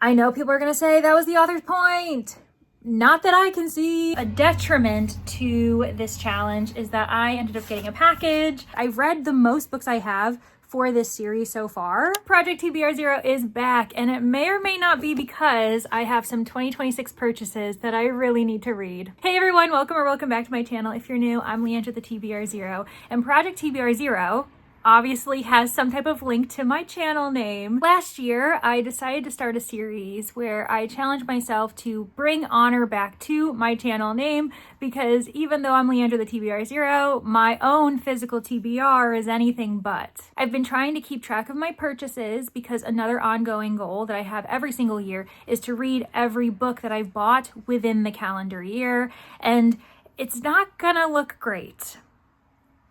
I know people are gonna say that was the author's point. Not that I can see. A detriment to this challenge is that I ended up getting a package. I've read the most books I have for this series so far. Project TBR Zero is back, and it may or may not be because I have some 2026 purchases that I really need to read. Hey everyone, welcome back to my channel. If you're new, I'm Leandra the TBR Zero, and Project TBR Zero obviously has some type of link to my channel name. Last year, I decided to start a series where I challenged myself to bring honor back to my channel name, because even though I'm Leandra the TBR Zero, my own physical TBR is anything but. I've been trying to keep track of my purchases because another ongoing goal that I have every single year is to read every book that I've bought within the calendar year, and it's not gonna look great.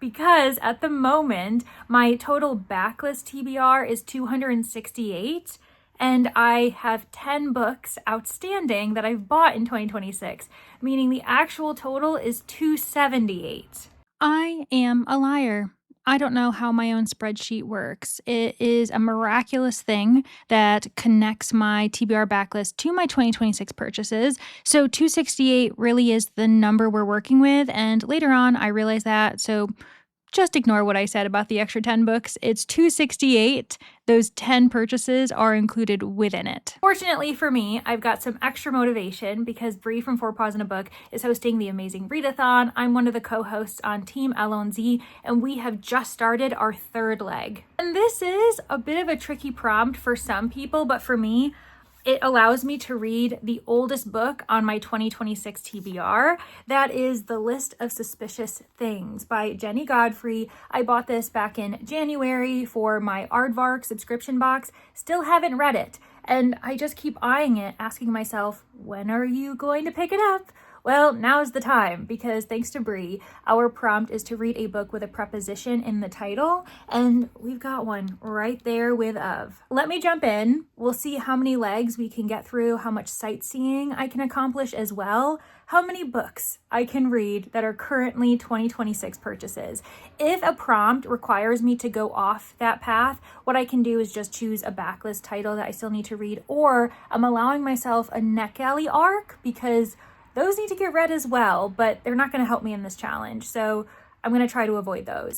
Because at the moment, my total backlist TBR is 268, and I have 10 books outstanding that I've bought in 2026, meaning the actual total is 278. I am a liar. I don't know how my own spreadsheet works. It is a miraculous thing that connects my TBR backlist to my 2026 purchases. So 268 really is the number we're working with. And later on, I realized that. So just ignore what I said about the extra 10 books. It's 268. Those 10 purchases are included within it. Fortunately for me, I've got some extra motivation because Bree from Four Paws in a Book is hosting the Amazing Readathon. I'm one of the co-hosts on Team LONZ, and we have just started our third leg. And this is a bit of a tricky prompt for some people, but for me, it allows me to read the oldest book on my 2026 TBR. That is The List of Suspicious Things by Jenny Godfrey. I bought this back in January for my Aardvark subscription box. Still haven't read it. And I just keep eyeing it, asking myself, when are you going to pick it up? Well, now's the time, because thanks to Bree, our prompt is to read a book with a preposition in the title, and we've got one right there with of. Let me jump in. We'll see how many legs we can get through, how much sightseeing I can accomplish as well, how many books I can read that are currently 2026 purchases. If a prompt requires me to go off that path, what I can do is just choose a backlist title that I still need to read, or I'm allowing myself a NetGalley arc because those need to get read as well, but they're not going to help me in this challenge. So I'm going to try to avoid those.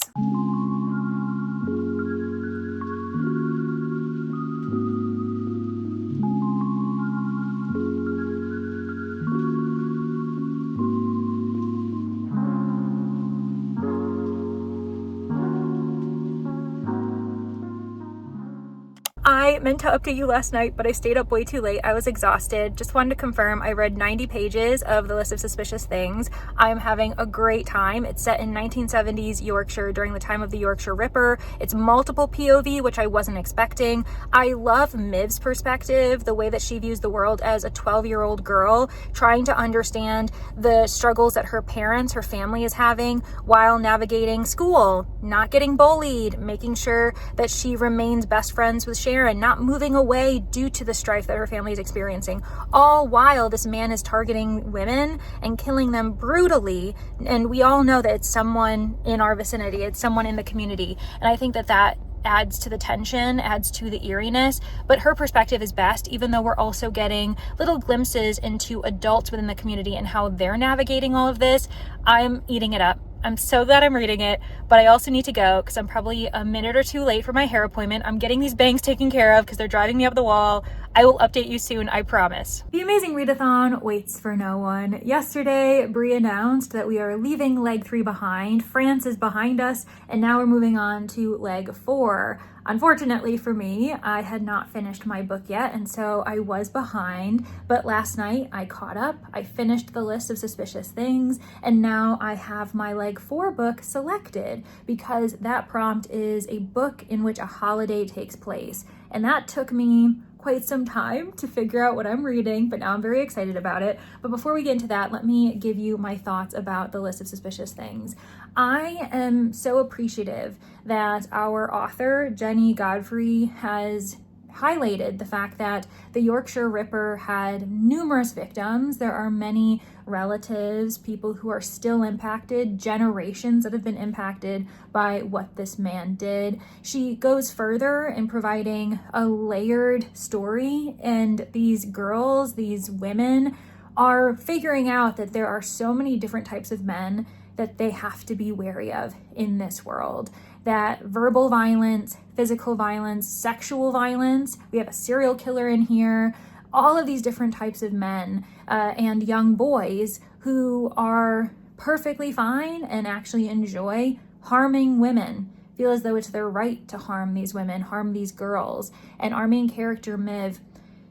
I meant to update you last night, but I stayed up way too late. I was exhausted. Just wanted to confirm I read 90 pages of The List of Suspicious Things. I'm having a great time. It's set in 1970s Yorkshire during the time of the Yorkshire Ripper. It's multiple POV, which I wasn't expecting. I love Miv's perspective, the way that she views the world as a 12-year-old girl, trying to understand the struggles that her parents, her family is having while navigating school, not getting bullied, making sure that she remains best friends with Sharon, not moving away due to the strife that her family is experiencing, all while this man is targeting women and killing them brutally. And we all know that it's someone in our vicinity, it's someone in the community. And I think that that adds to the tension, adds to the eeriness, but her perspective is best, even though we're also getting little glimpses into adults within the community and how they're navigating all of this. I'm eating it up. I'm so glad I'm reading it, but I also need to go because I'm probably a minute or two late for my hair appointment. I'm getting these bangs taken care of because they're driving me up the wall. I will update you soon, I promise. The Amazing Readathon waits for no one. Yesterday, Bree announced that we are leaving leg 3 behind. France is behind us, and now we're moving on to leg 4. Unfortunately for me, I had not finished my book yet, and so I was behind. But last night I caught up, I finished The List of Suspicious Things, and now I have my leg 4 book selected because that prompt is a book in which a holiday takes place. And that took me quite some time to figure out what I'm reading, but now I'm very excited about it. But before we get into that, let me give you my thoughts about The List of Suspicious Things. I am so appreciative that our author, Jenny Godfrey, has highlighted the fact that the Yorkshire Ripper had numerous victims. There are many relatives, people who are still impacted, generations that have been impacted by what this man did. She goes further in providing a layered story, and these girls, these women, are figuring out that there are so many different types of men that they have to be wary of in this world. That verbal violence, physical violence, sexual violence, we have a serial killer in here, all of these different types of men and young boys who are perfectly fine and actually enjoy harming women, feel as though it's their right to harm these women, harm these girls. And our main character, Miv,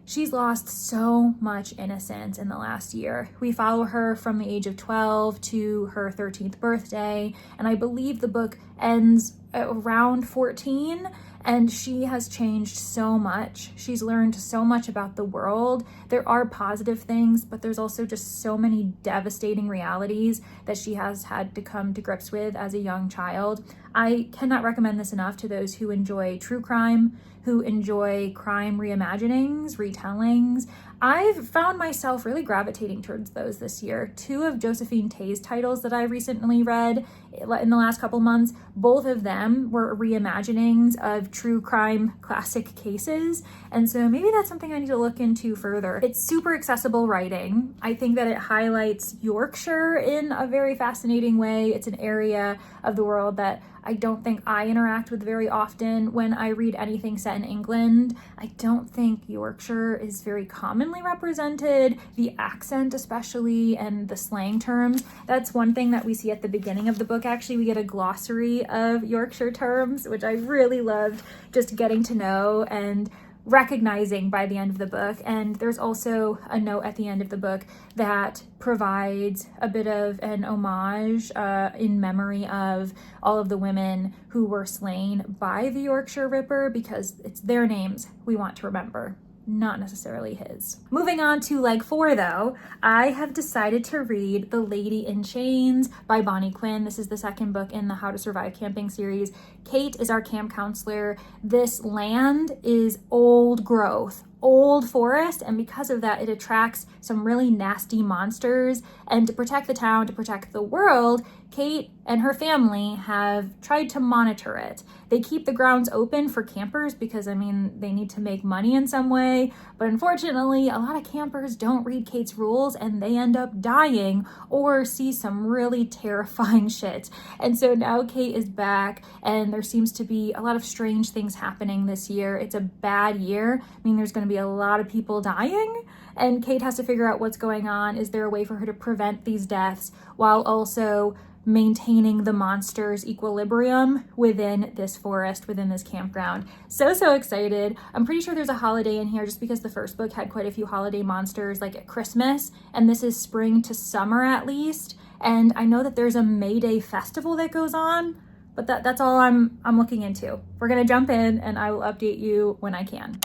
she's lost so much innocence in the last year. We follow her from the age of 12 to her 13th birthday, and I believe the book ends around 14, and she has changed so much. She's learned so much about the world. There are positive things, but there's also just so many devastating realities that she has had to come to grips with as a young child. I cannot recommend this enough to those who enjoy true crime, who enjoy crime reimaginings, retellings. I've found myself really gravitating towards those this year. 2 of Josephine Tey's titles that I recently read in the last couple months, both of them were reimaginings of true crime classic cases. And so maybe that's something I need to look into further. It's super accessible writing. I think that it highlights Yorkshire in a very fascinating way. It's an area of the world that I don't think I interact with very often when I read anything set in England. I don't think Yorkshire is very commonly represented, the accent especially, and the slang terms. That's one thing that we see at the beginning of the book. Actually, we get a glossary of Yorkshire terms, which I really loved just getting to know and recognizing by the end of the book. And there's also a note at the end of the book that provides a bit of an homage in memory of all of the women who were slain by the Yorkshire Ripper, because it's their names we want to remember, not necessarily his. Moving on to leg 4 though, I have decided to read The Lady in Chains by Bonnie Quinn. This is the second book in the How to Survive Camping series. Kate is our camp counselor. This land is old growth, old forest, and because of that it attracts some really nasty monsters. And to protect the town, to protect the world, Kate and her family have tried to monitor it. They keep the grounds open for campers because, I mean, they need to make money in some way. But unfortunately, a lot of campers don't read Kate's rules and they end up dying or see some really terrifying shit. And so now Kate is back and there seems to be a lot of strange things happening this year. It's a bad year. I mean, there's going to be a lot of people dying, and Kate has to figure out what's going on. Is there a way for her to prevent these deaths while also maintaining the monster's equilibrium within this forest, within this campground? So excited. I'm pretty sure there's a holiday in here just because the first book had quite a few holiday monsters, like at Christmas, and this is spring to summer at least. And I know that there's a May Day festival that goes on, but that's all I'm looking into. We're gonna jump in and I will update you when I can.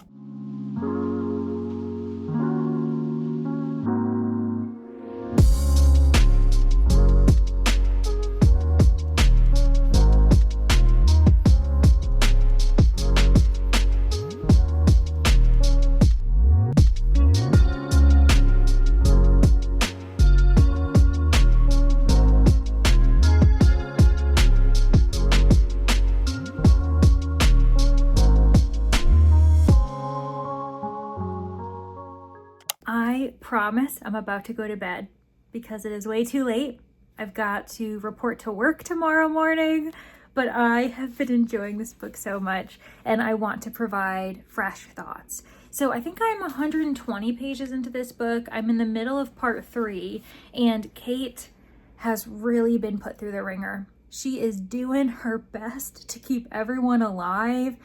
I promise I'm about to go to bed because it is way too late. I've got to report to work tomorrow morning, but I have been enjoying this book so much and I want to provide fresh thoughts. So I think I'm 120 pages into this book. I'm in the middle of part 3 and Kate has really been put through the ringer. She is doing her best to keep everyone alive.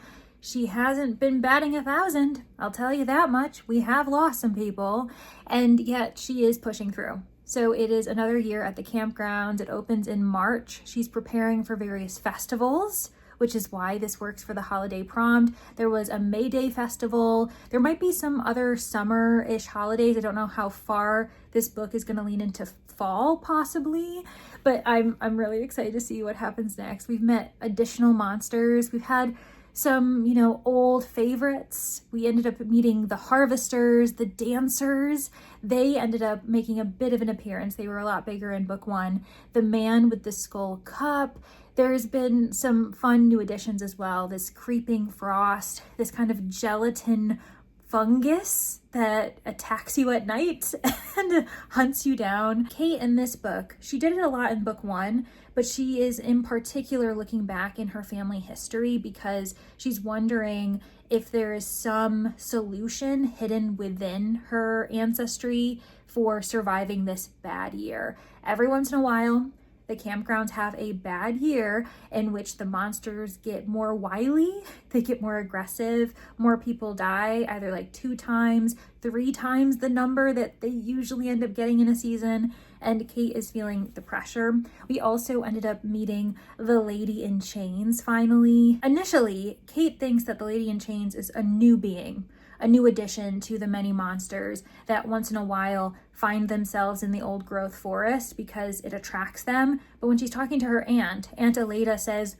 She hasn't been batting 1,000, I'll tell you that much. We have lost some people, and yet she is pushing through. So it is another year at the campgrounds. It opens in March. She's preparing for various festivals, which is why this works for the holiday prompt. There was a May Day festival. There might be some other summer-ish holidays. I don't know how far this book is gonna lean into fall, possibly, but I'm really excited to see what happens next. We've met additional monsters. We've had some, old favorites. We ended up meeting the harvesters, the dancers. They ended up making a bit of an appearance. They were a lot bigger in book 1. The man with the skull cup. There's been some fun new additions as well. This creeping frost, this kind of gelatin fungus that attacks you at night and hunts you down. Kate in this book, she did it a lot in book 1, but she is in particular looking back in her family history because she's wondering if there is some solution hidden within her ancestry for surviving this bad year. Every once in a while, the campgrounds have a bad year in which the monsters get more wily, they get more aggressive, more people die, either like 2 times, 3 times the number that they usually end up getting in a season, and Kate is feeling the pressure. We also ended up meeting the Lady in Chains finally. Initially, Kate thinks that the Lady in Chains is a new being, a new addition to the many monsters that once in a while find themselves in the old growth forest because it attracts them. But when she's talking to her Aunt Aleda says,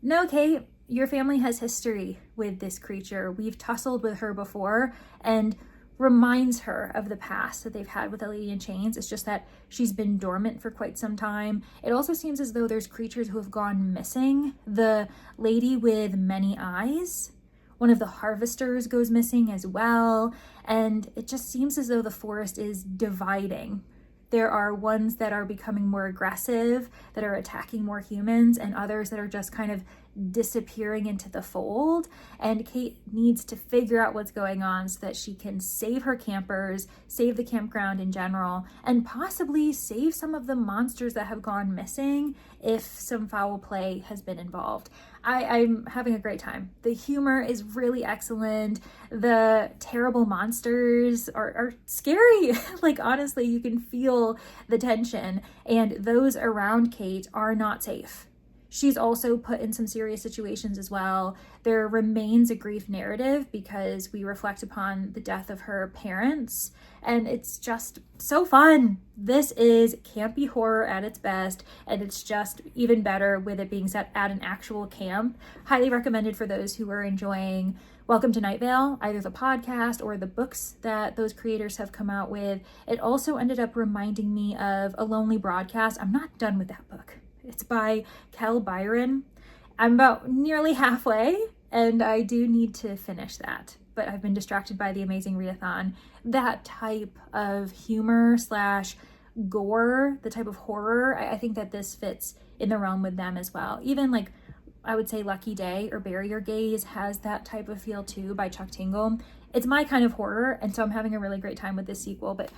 "No, Kate, your family has history with this creature. We've tussled with her before," and reminds her of the past that they've had with the Lady in Chains. It's just that she's been dormant for quite some time. It also seems as though there's creatures who have gone missing. The lady with many eyes, one of the harvesters, goes missing as well, and it just seems as though the forest is dividing. There are ones that are becoming more aggressive, that are attacking more humans, and others that are just kind of disappearing into the fold. And Kate needs to figure out what's going on so that she can save her campers, save the campground in general, and possibly save some of the monsters that have gone missing if some foul play has been involved. I'm having a great time. The humor is really excellent. The terrible monsters are scary. Like, honestly, you can feel the tension, and those around Kate are not safe. She's also put in some serious situations as well. There remains a grief narrative because we reflect upon the death of her parents, and it's just so fun. This is campy horror at its best, and it's just even better with it being set at an actual camp. Highly recommended for those who are enjoying Welcome to Night Vale, either the podcast or the books that those creators have come out with. It also ended up reminding me of A Lonely Broadcast. I'm not done with that book. It's by Kel Byron. I'm about nearly halfway, and I do need to finish that. But I've been distracted by the Amazing Readathon. That type of humor / gore, the type of horror, I think that this fits in the realm with them as well. Even like, I would say Lucky Day or Bury Your Gaze has that type of feel too, by Chuck Tingle. It's my kind of horror, and so I'm having a really great time with this sequel, but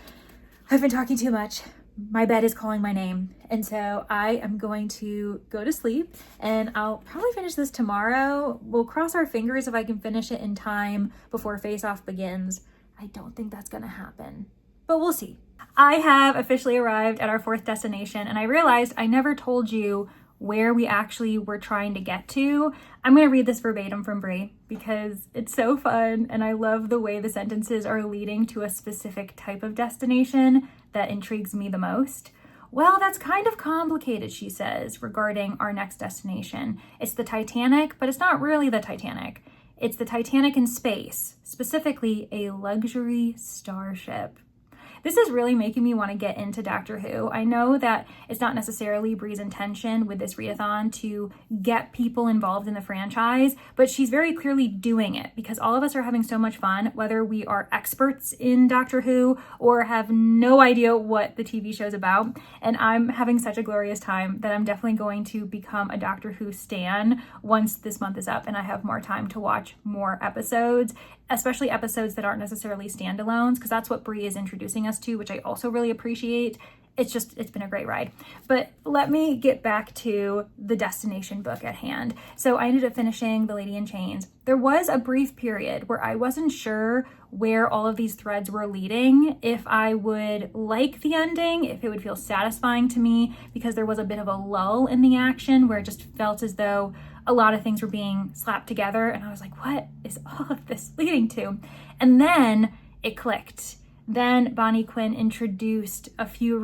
I've been talking too much. My bed is calling my name, and so I am going to go to sleep, and I'll probably finish this tomorrow. We'll cross our fingers if I can finish it in time before Face Off begins. I don't think that's gonna happen, but we'll see. I have officially arrived at our 4th destination, and I realized I never told you where we actually were trying to get to. I'm going to read this verbatim from Brie because it's so fun, and I love the way the sentences are leading to a specific type of destination that intrigues me the most. "Well, that's kind of complicated," she says, regarding our next destination. "It's the Titanic, but it's not really the Titanic. It's the Titanic in space, specifically a luxury starship." This is really making me want to get into Doctor Who. I know that it's not necessarily Brie's intention with this readathon to get people involved in the franchise, but she's very clearly doing it because all of us are having so much fun, whether we are experts in Doctor Who or have no idea what the TV show's about. And I'm having such a glorious time that I'm definitely going to become a Doctor Who stan once this month is up and I have more time to watch more episodes, especially episodes that aren't necessarily standalones, because that's what Brie is introducing us to, which I also really appreciate. It's been a great ride. But let me get back to the destination book at hand. So I ended up finishing The Lady in Chains. There was a brief period where I wasn't sure where all of these threads were leading, if I would like the ending, if it would feel satisfying to me, because there was a bit of a lull in the action where it just felt as though a lot of things were being slapped together, and I was like, what is all of this leading to? And then it clicked. Then Bonnie Quinn introduced a few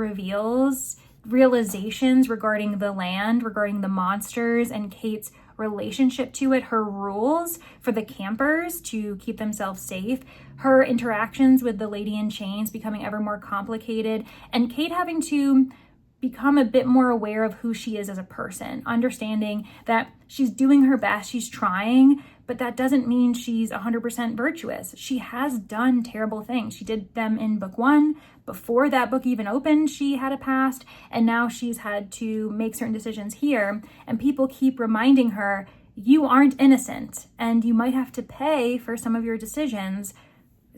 realizations regarding the land, regarding the monsters, and Kate's relationship to it, her rules for the campers to keep themselves safe, her interactions with the lady in chains becoming ever more complicated, and Kate having to become a bit more aware of who she is as a person, understanding that she's doing her best, she's trying, but that doesn't mean she's 100% virtuous. She has done terrible things. She did them in book 1. Before that book even opened, she had a past, and now she's had to make certain decisions here, and people keep reminding her, you aren't innocent, and you might have to pay for some of your decisions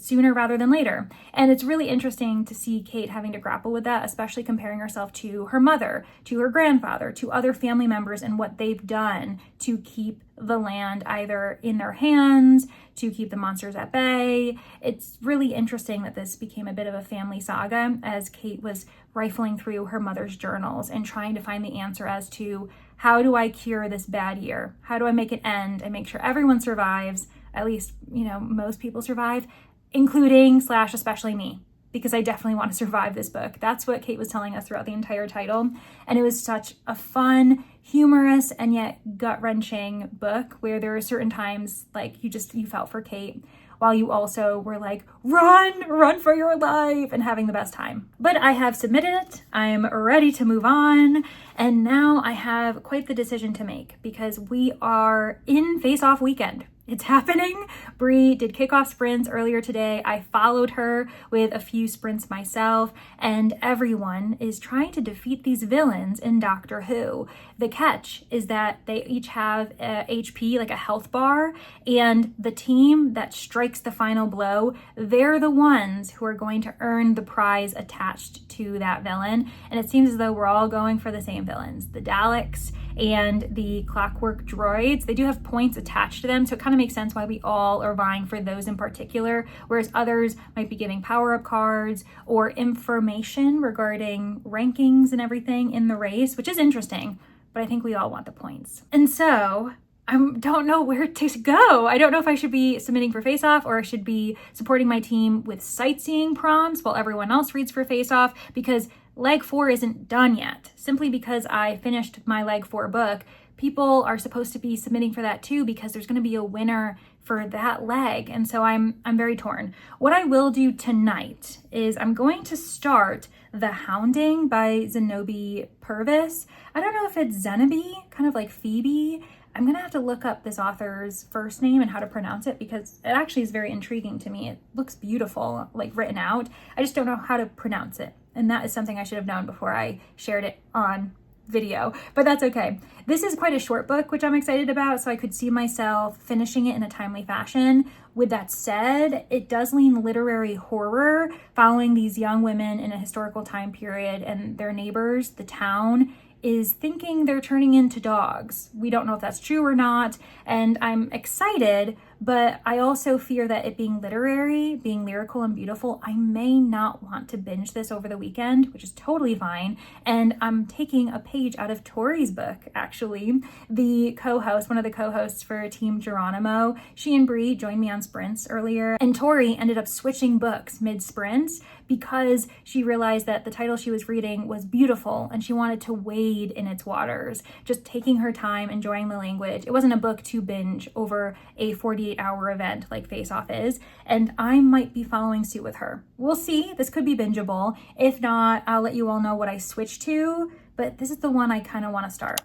sooner rather than later. And it's really interesting to see Kate having to grapple with that, especially comparing herself to her mother, to her grandfather, to other family members, and what they've done to keep the land either in their hands, to keep the monsters at bay. It's really interesting that this became a bit of a family saga as Kate was rifling through her mother's journals and trying to find the answer as to, how do I cure this bad year? How do I make it end and make sure everyone survives? At least, most people survive, including / especially me, because I definitely want to survive this book. That's what Kate was telling us throughout the entire title. And it was such a fun, humorous, and yet gut-wrenching book where there were certain times like you felt for Kate, while you also were like, run for your life, and having the best time. But I have submitted it. I'm ready to move on. And now I have quite the decision to make because we are in face-off weekend. It's happening. Bree did kickoff sprints earlier today. I followed her with a few sprints myself, and everyone is trying to defeat these villains in Doctor Who. The catch is that they each have a HP, like a health bar, and the team that strikes the final blow, they're the ones who are going to earn the prize attached to that villain. And it seems as though we're all going for the same villains, the Daleks and the clockwork droids. They do have points attached to them, so it kind of makes sense why we all are vying for those in particular, whereas others might be giving power-up cards or information regarding rankings and everything in the race, which is interesting, but I think we all want the points. And so I don't know where to go. I don't know if I should be submitting for Face Off or I should be supporting my team with sightseeing prompts while everyone else reads for Face Off, because Leg 4 isn't done yet. Simply because I finished my Leg 4 book, people are supposed to be submitting for that too, because there's going to be a winner for that leg. And so I'm very torn. What I will do tonight is I'm going to start The Hounding by Zenobi Purvis. I don't know if it's Zenobi, kind of like Phoebe. I'm gonna have to look up this author's first name and how to pronounce it, because it actually is very intriguing to me. It looks beautiful, like written out. I just don't know how to pronounce it. And that is something I should have known before I shared it on video, but that's okay. This is quite a short book, which I'm excited about, so I could see myself finishing it in a timely fashion. With that said, it does lean literary horror, following these young women in a historical time period, and their neighbors, the town, is thinking they're turning into dogs. We don't know if that's true or not, and I'm excited, but I also fear that it being literary, being lyrical and beautiful, I may not want to binge this over the weekend, which is totally fine. And I'm taking a page out of Tori's book, actually. The co-host, one of the co-hosts for Team Geronimo, she and Bree joined me on sprints earlier, and Tori ended up switching books mid-sprints because she realized that the title she was reading was beautiful and she wanted to wade in its waters, just taking her time, enjoying the language. It wasn't a book to binge over a 48-hour event like Face Off is, and I might be following suit with her. We'll see. This could be bingeable. If not, I'll let you all know what I switch to, but this is the one I kind of want to start.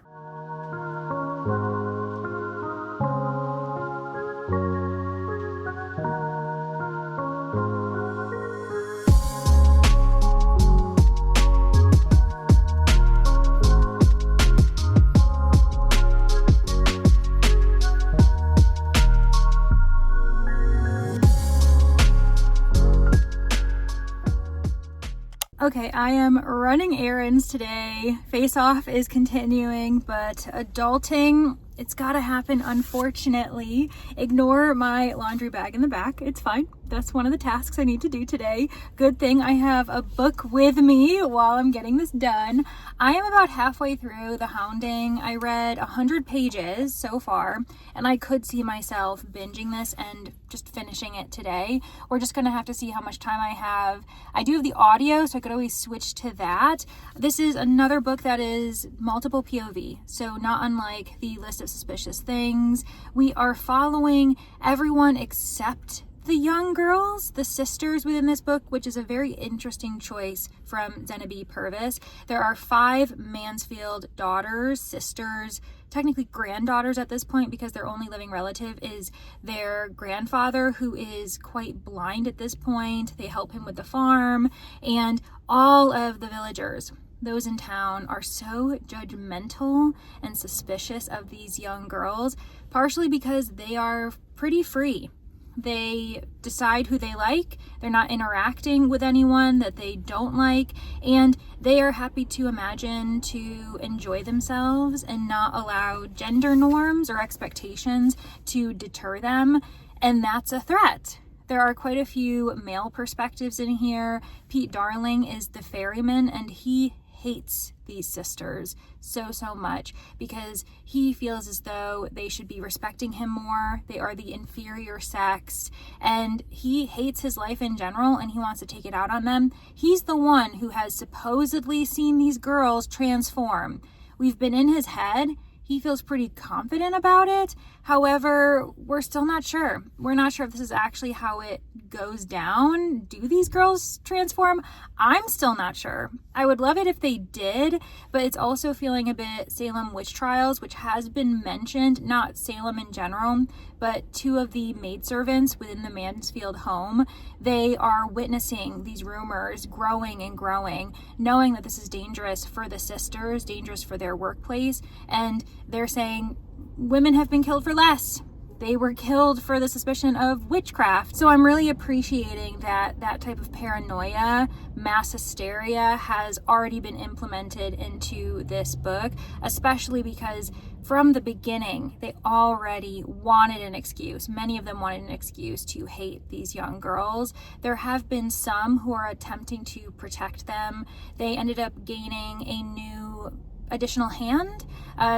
Okay, I am running errands today. Face Off is continuing, but adulting, it's gotta happen, unfortunately. Ignore my laundry bag in the back, it's fine. that's one of the tasks I need to do today. Good thing I have a book with me while I'm getting this done. I am about halfway through the Hounding. I read 100 pages so far, and I could see myself binging this and just finishing it today. We're just gonna have to see how much time I have. I do have the audio, so I could always switch to that. This is another book that is multiple POV, so not unlike the List of Suspicious Things. We are following everyone except the young girls, the sisters within this book, which is a very interesting choice from Zenabi Purvis. There are 5 Mansfield daughters, sisters, technically granddaughters at this point, because their only living relative is their grandfather, who is quite blind at this point. They help him with the farm, and all of the villagers, those in town, are so judgmental and suspicious of these young girls, partially because they are pretty free. They decide who they like, they're not interacting with anyone that they don't like, and they are happy to imagine, to enjoy themselves, and not allow gender norms or expectations to deter them, and that's a threat. There are quite a few male perspectives in here. Pete Darling is the ferryman, and he hates these sisters so much because he feels as though they should be respecting him more. They are the inferior sex, and he hates his life in general, and he wants to take it out on them. He's the one who has supposedly seen these girls transform. We've been in his head. He feels pretty confident about it. However, we're still not sure. We're not sure if this is actually how it goes down. Do these girls transform? I'm still not sure. I would love it if they did, but it's also feeling a bit Salem witch trials, which has been mentioned, not Salem in general, but 2 of the maidservants within the Mansfield home. They are witnessing these rumors growing and growing, knowing that this is dangerous for the sisters, dangerous for their workplace, and they're saying women have been killed for less. They were killed for the suspicion of witchcraft. So I'm really appreciating that that type of paranoia, mass hysteria has already been implemented into this book, especially because from the beginning, they already wanted an excuse. Many of them wanted an excuse to hate these young girls. There have been some who are attempting to protect them. They ended up gaining a new additional hand.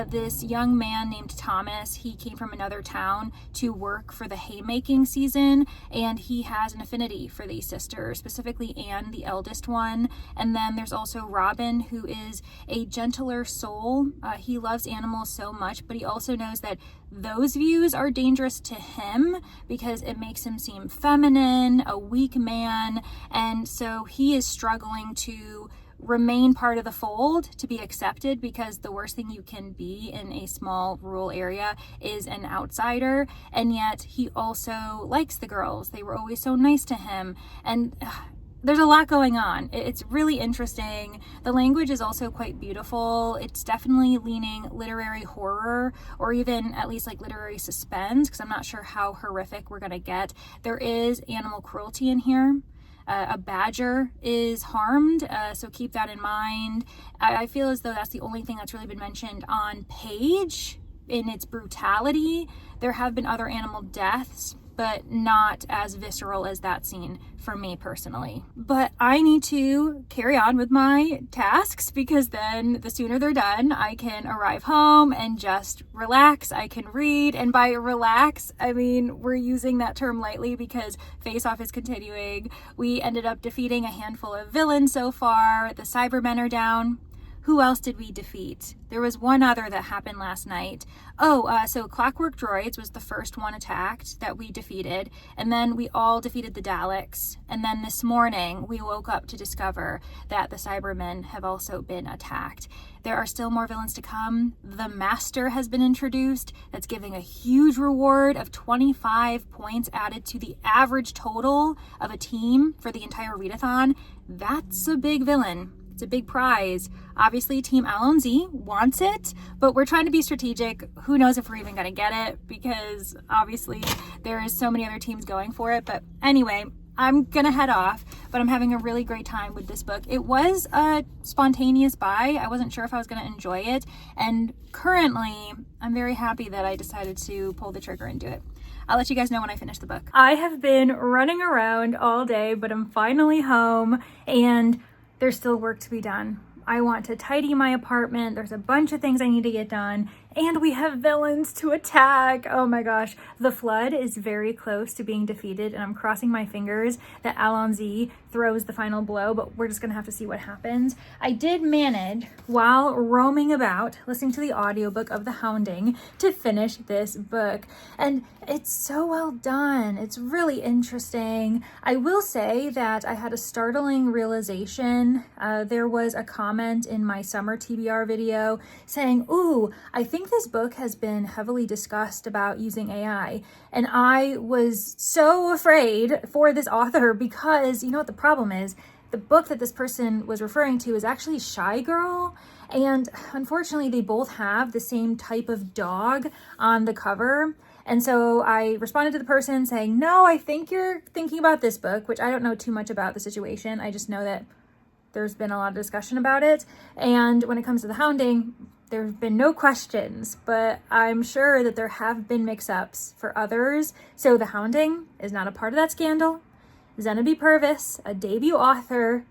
This young man named Thomas, he came from another town to work for the haymaking season, and he has an affinity for these sisters, specifically Anne, the eldest one. And then there's also Robin, who is a gentler soul. He loves animals so much, but he also knows that those views are dangerous to him because it makes him seem feminine, a weak man, and so he is struggling to remain part of the fold, to be accepted, because the worst thing you can be in a small rural area is an outsider. And yet he also likes the girls. They were always so nice to him, and there's a lot going on. It's really interesting. The language is also quite beautiful. It's definitely leaning literary horror, or even at least like literary suspense, because I'm not sure how horrific we're gonna get. There is animal cruelty in here. A badger is harmed, so keep that in mind. I feel as though that's the only thing that's really been mentioned on page in its brutality. There have been other animal deaths, but not as visceral as that scene for me personally. But I need to carry on with my tasks, because then the sooner they're done, I can arrive home and just relax. I can read, and by relax, I mean, we're using that term lightly because Face Off is continuing. We ended up defeating a handful of villains so far. The Cybermen are down. Who else did we defeat? There was one other that happened last night. So Clockwork Droids was the first one attacked that we defeated, and then we all defeated the Daleks. And then this morning, we woke up to discover that the Cybermen have also been attacked. There are still more villains to come. The Master has been introduced. That's giving a huge reward of 25 points added to the average total of a team for the entire readathon. That's a big villain. It's a big prize. Obviously, Team Alonzi wants it, but we're trying to be strategic. Who knows if we're even going to get it, because obviously there is so many other teams going for it. But anyway, I'm going to head off, but I'm having a really great time with this book. It was a spontaneous buy. I wasn't sure if I was going to enjoy it, and currently I'm very happy that I decided to pull the trigger and do it. I'll let you guys know when I finish the book. I have been running around all day, but I'm finally home and there's still work to be done. I want to tidy my apartment. There's a bunch of things I need to get done. And we have villains to attack. Oh my gosh. The flood is very close to being defeated, and I'm crossing my fingers that Alonzi throws the final blow, but we're just gonna have to see what happens. I did manage, while roaming about, listening to the audiobook of The Hounding, to finish this book. And it's so well done. It's really interesting. I will say that I had a startling realization. There was a comment in my summer TBR video saying, ooh, I think this book has been heavily discussed about using AI. And I was so afraid for this author because you know what the problem is? The book that this person was referring to is actually Shy Girl. And unfortunately, they both have the same type of dog on the cover. And so I responded to the person saying, no, I think you're thinking about this book, which I don't know too much about the situation. I just know that there's been a lot of discussion about it. And when it comes to The Hounding, there have been no questions, but I'm sure that there have been mix-ups for others. So The Hounding is not a part of that scandal. Zenabi Purvis, a debut author,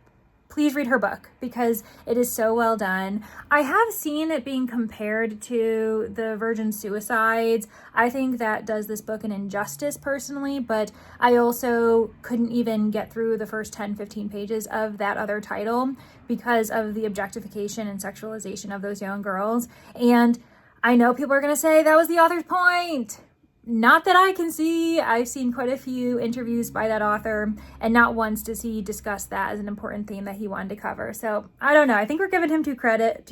please read her book because it is so well done. I have seen it being compared to The Virgin Suicides. I think that does this book an injustice personally, but I also couldn't even get through the first 10-15 pages of that other title because of the objectification and sexualization of those young girls. And I know people are going to say that was the author's point. Not that I can see. I've seen quite a few interviews by that author, and not once does he discuss that as an important theme that he wanted to cover. So I don't know. I think we're giving him too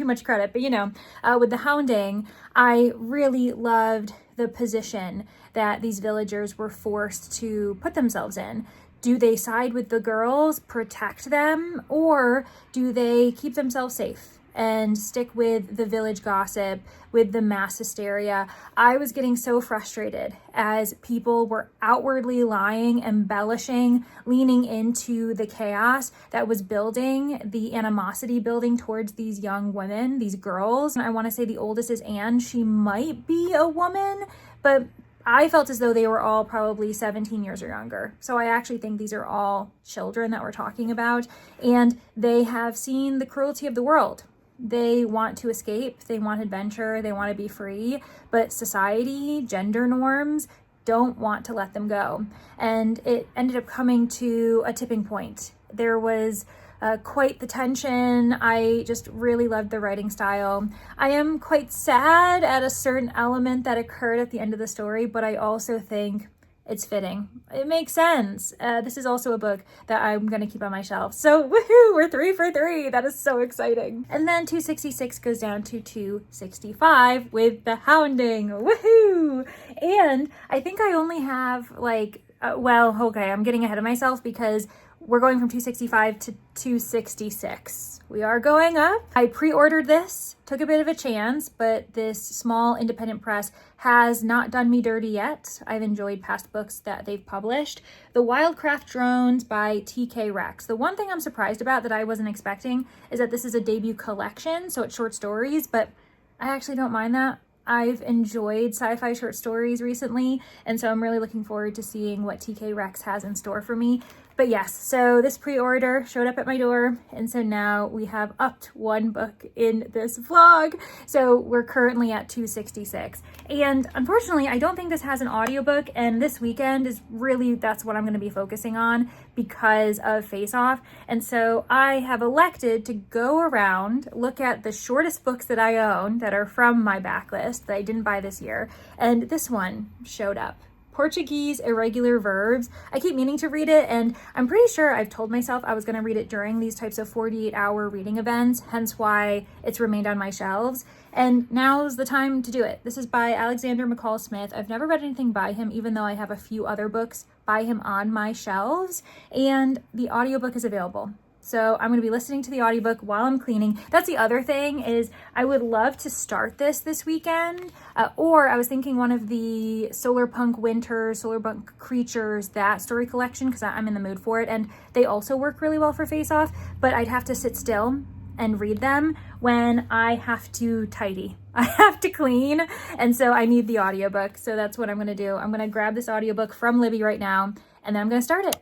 much credit. But you know, with The Hounding, I really loved the position that these villagers were forced to put themselves in. Do they side with the girls, protect them, or do they keep themselves safe and stick with the village gossip, with the mass hysteria? I was getting so frustrated as people were outwardly lying, embellishing, leaning into the chaos that was building, the animosity building towards these young women, these girls. I want to say the oldest is Anne. She might be a woman, but I felt as though they were all probably 17 years or younger. So I actually think these are all children that we're talking about, and they have seen the cruelty of the world. They want to escape, they want adventure, they want to be free, but society, gender norms don't want to let them go. And it ended up coming to a tipping point. There was quite the tension. I just really loved the writing style. I am quite sad at a certain element that occurred at the end of the story, but I also think it's fitting. It makes sense. This is also a book that I'm going to keep on my shelf. So woohoo, we're 3 for 3. That is so exciting. And then 266 goes down to 265 with The Hounding. Woohoo! And I think I only have I'm getting ahead of myself because we're going from 265 to 266. We are going up. I pre-ordered this, took a bit of a chance, but this small independent press has not done me dirty yet. I've enjoyed past books that they've published. The Wildcraft Drones by TK Rex. The one thing I'm surprised about that I wasn't expecting is that this is a debut collection, so it's short stories, but I actually don't mind that. I've enjoyed sci-fi short stories recently, and so I'm really looking forward to seeing what TK Rex has in store for me. But yes, so this pre-order showed up at my door, and so now we have upped one book in this vlog. So we're currently at 266. And unfortunately, I don't think this has an audiobook, and this weekend is really, that's what I'm going to be focusing on because of Face Off. And so I have elected to go around, look at the shortest books that I own that are from my backlist that I didn't buy this year, and this one showed up. Portuguese Irregular Verbs. I keep meaning to read it, and I'm pretty sure I've told myself I was going to read it during these types of 48-hour reading events, hence why it's remained on my shelves. And now's the time to do it. This is by Alexander McCall Smith. I've never read anything by him, even though I have a few other books by him on my shelves, and the audiobook is available. So I'm going to be listening to the audiobook while I'm cleaning. That's the other thing, is I would love to start this weekend. Or I was thinking one of the Solarpunk Winter, Solarpunk Creatures, that story collection, because I'm in the mood for it. And they also work really well for Face Off, but I'd have to sit still and read them when I have to tidy. I have to clean, and so I need the audiobook. So that's what I'm gonna do. I'm gonna grab this audiobook from Libby right now, and then I'm gonna start it.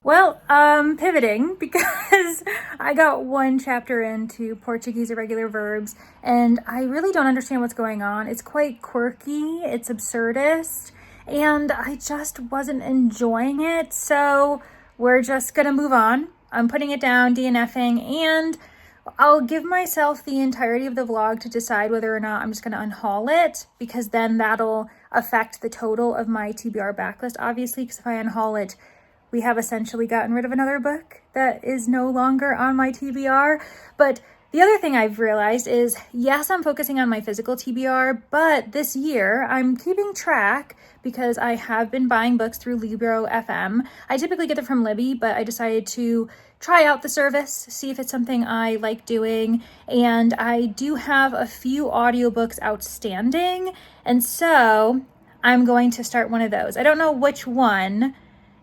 Well, pivoting because I got one chapter into Portuguese irregular verbs and I really don't understand what's going on. It's quite quirky, it's absurdist, and I just wasn't enjoying it. So we're just gonna move on. I'm putting it down, DNFing, and I'll give myself the entirety of the vlog to decide whether or not I'm just gonna unhaul it, because then that'll affect the total of my TBR backlist, obviously, because if I unhaul it, we have essentially gotten rid of another book that is no longer on my TBR. But the other thing I've realized is, yes, I'm focusing on my physical TBR, but this year I'm keeping track because I have been buying books through Libro FM. I typically get them from Libby, but I decided to try out the service, see if it's something I like doing. And I do have a few audiobooks outstanding. And so I'm going to start one of those. I don't know which one.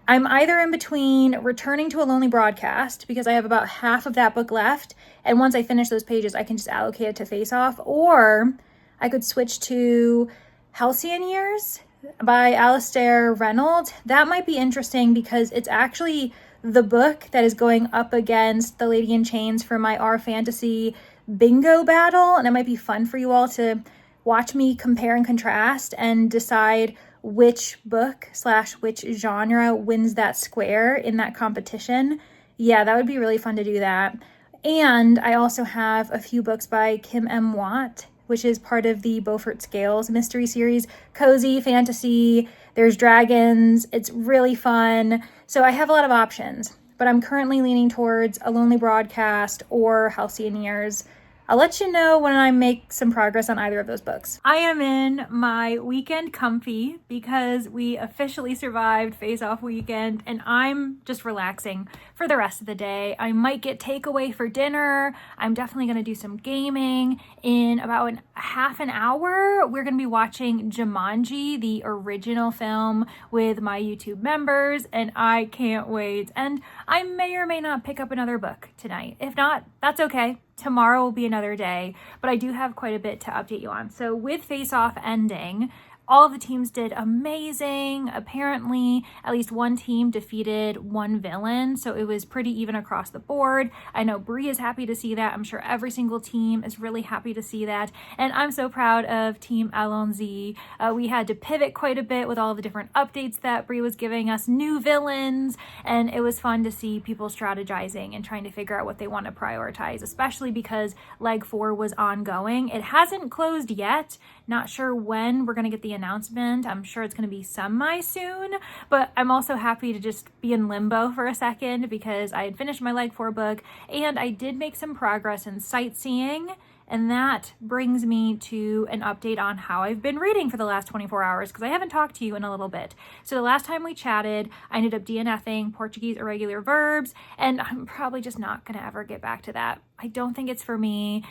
I'm either in between returning to A Lonely Broadcast, because I have about half of that book left, and once I finish those pages, I can just allocate it to Face Off, or I could switch to Halcyon Years by Alistair Reynolds. That might be interesting because it's actually the book that is going up against The Lady in Chains for my R Fantasy bingo battle, and it might be fun for you all to watch me compare and contrast and decide which book / which genre wins that square in that competition. Yeah, that would be really fun to do that. And I also have a few books by Kim M. Watt, which is part of the Beaufort Scales mystery series. Cozy fantasy, there's dragons, it's really fun. So I have a lot of options, but I'm currently leaning towards A Lonely Broadcast or Halcyon Years. I'll let you know when I make some progress on either of those books. I am in my weekend comfy because we officially survived Face Off weekend, and I'm just relaxing for the rest of the day. I might get takeaway for dinner. I'm definitely gonna do some gaming. In about half an hour, we're gonna be watching Jumanji, the original film, with my YouTube members, and I can't wait. And I may or may not pick up another book tonight. If not, that's okay. Tomorrow will be another day, but I do have quite a bit to update you on. So with Face Off ending, all of the teams did amazing. Apparently, at least one team defeated one villain, so it was pretty even across the board. I know Bree is happy to see that. I'm sure every single team is really happy to see that, and I'm so proud of Team Allons-y. We had to pivot quite a bit with all the different updates that Bree was giving us, new villains, and it was fun to see people strategizing and trying to figure out what they want to prioritize, especially because Leg 4 was ongoing. It hasn't closed yet. Not sure when we're going to get the announcement. I'm sure it's going to be semi soon, but I'm also happy to just be in limbo for a second because I had finished my Leg 4 book and I did make some progress in sightseeing. And that brings me to an update on how I've been reading for the last 24 hours, because I haven't talked to you in a little bit. So the last time we chatted, I ended up DNFing Portuguese irregular verbs, and I'm probably just not going to ever get back to that. I don't think it's for me.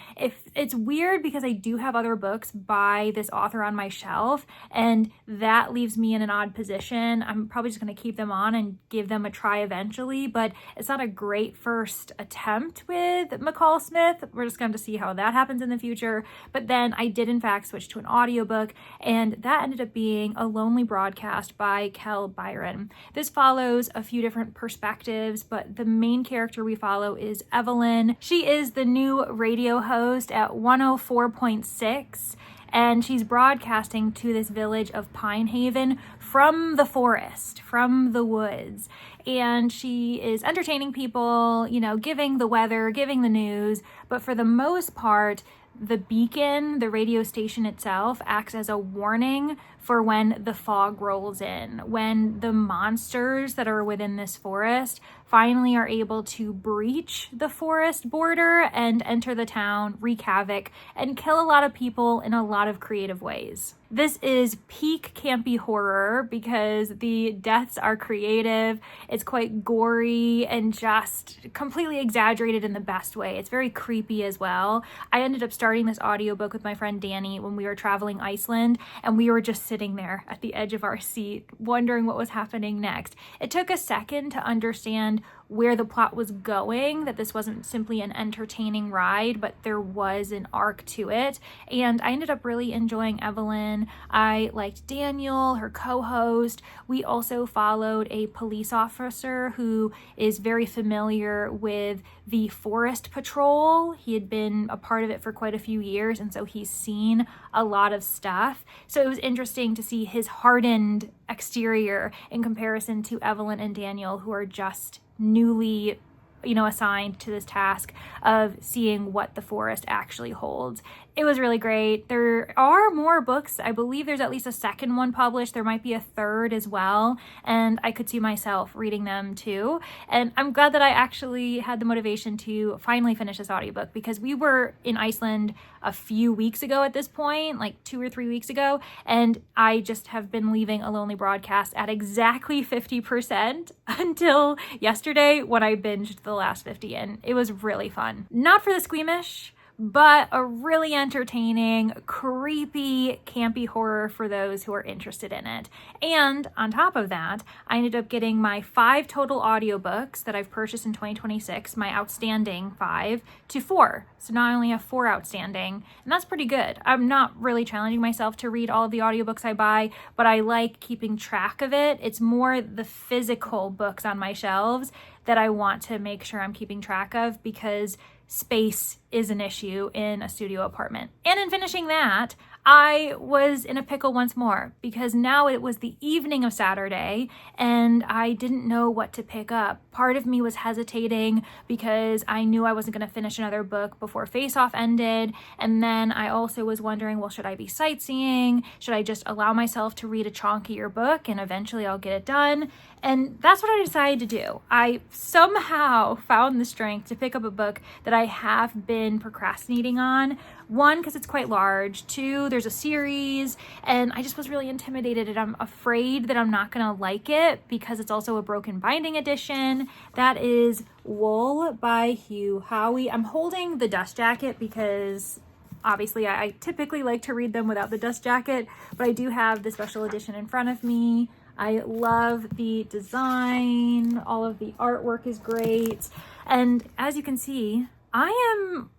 It's weird because I do have other books by this author on my shelf, and that leaves me in an odd position. I'm probably just going to keep them on and give them a try eventually, but it's not a great first attempt with McCall Smith. We're just going to see how that happens in the future. But then I did in fact switch to an audiobook, and that ended up being A Lonely Broadcast by Kel Byron. This follows a few different perspectives, but the main character we follow is Evelyn. She is the new radio host at 104.6, and she's broadcasting to this village of Pine Haven from the forest, from the woods. And she is entertaining people, you know, giving the weather, giving the news, but for the most part, the beacon, the radio station itself, acts as a warning for when the fog rolls in, when the monsters that are within this forest finally are able to breach the forest border and enter the town, wreak havoc, and kill a lot of people in a lot of creative ways. This is peak campy horror because the deaths are creative. It's quite gory and just completely exaggerated in the best way. It's very creepy as well. I ended up starting this audiobook with my friend Danny when we were traveling Iceland, and we were just sitting there at the edge of our seat wondering what was happening next. It took a second to understand where the plot was going, that this wasn't simply an entertaining ride, but there was an arc to it. And I ended up really enjoying Evelyn. I liked Daniel, her co-host. We also followed a police officer who is very familiar with the Forest Patrol. He had been a part of it for quite a few years, and so he's seen a lot of stuff. So it was interesting to see his hardened exterior in comparison to Evelyn and Daniel, who are just newly assigned to this task of seeing what the forest actually holds. It was really great. There are more books. I believe there's at least a second one published. There might be a third as well. And I could see myself reading them too. And I'm glad that I actually had the motivation to finally finish this audiobook, because we were in Iceland a few weeks ago at this point, like 2 or 3 weeks ago. And I just have been leaving A Lonely Broadcast at exactly 50% until yesterday when I binged the last 50, and it was really fun. Not for the squeamish, but a really entertaining, creepy, campy horror for those who are interested in it. And on top of that, I ended up getting my 5 total audiobooks that I've purchased in 2026, my outstanding 5, to 4. So now I only have 4 outstanding, and that's pretty good. I'm not really challenging myself to read all of the audiobooks I buy, but I like keeping track of it. It's more the physical books on my shelves that I want to make sure I'm keeping track of, because space is an issue in a studio apartment. And in finishing that, I was in a pickle once more, because now it was the evening of Saturday and I didn't know what to pick up. Part of me was hesitating because I knew I wasn't going to finish another book before Face Off ended. And then I also was wondering, well, should I be sightseeing? Should I just allow myself to read a chunkier book and eventually I'll get it done? And that's what I decided to do. I somehow found the strength to pick up a book that I have been procrastinating on. 1, because it's quite large. 2, there's a series, and I just was really intimidated, and I'm afraid that I'm not gonna like it because it's also a broken binding edition. That is Wool by Hugh Howey. I'm holding the dust jacket because obviously I typically like to read them without the dust jacket, but I do have the special edition in front of me. I love the design. All of the artwork is great. And as you can see, I am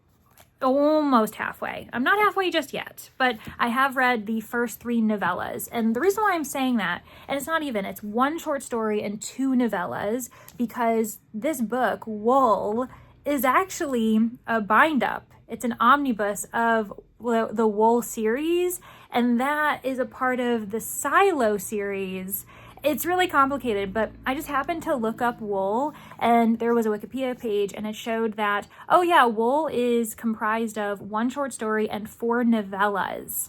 almost halfway. I'm not halfway just yet, but I have read the first 3 novellas. And the reason why I'm saying that, and it's 1 short story and 2 novellas, because this book, Wool, is actually a bind-up. It's an omnibus of the Wool series, and that is a part of the Silo series. It's really complicated, but I just happened to look up Wool, and there was a Wikipedia page, and it showed that, oh yeah, Wool is comprised of 1 short story and 4 novellas.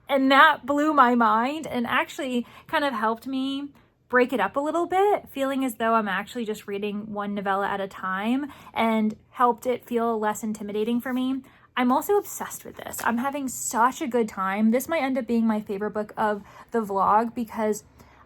And that blew my mind and actually kind of helped me break it up a little bit, feeling as though I'm actually just reading 1 novella at a time, and helped it feel less intimidating for me. I'm also obsessed with this. I'm having such a good time. This might end up being my favorite book of the vlog because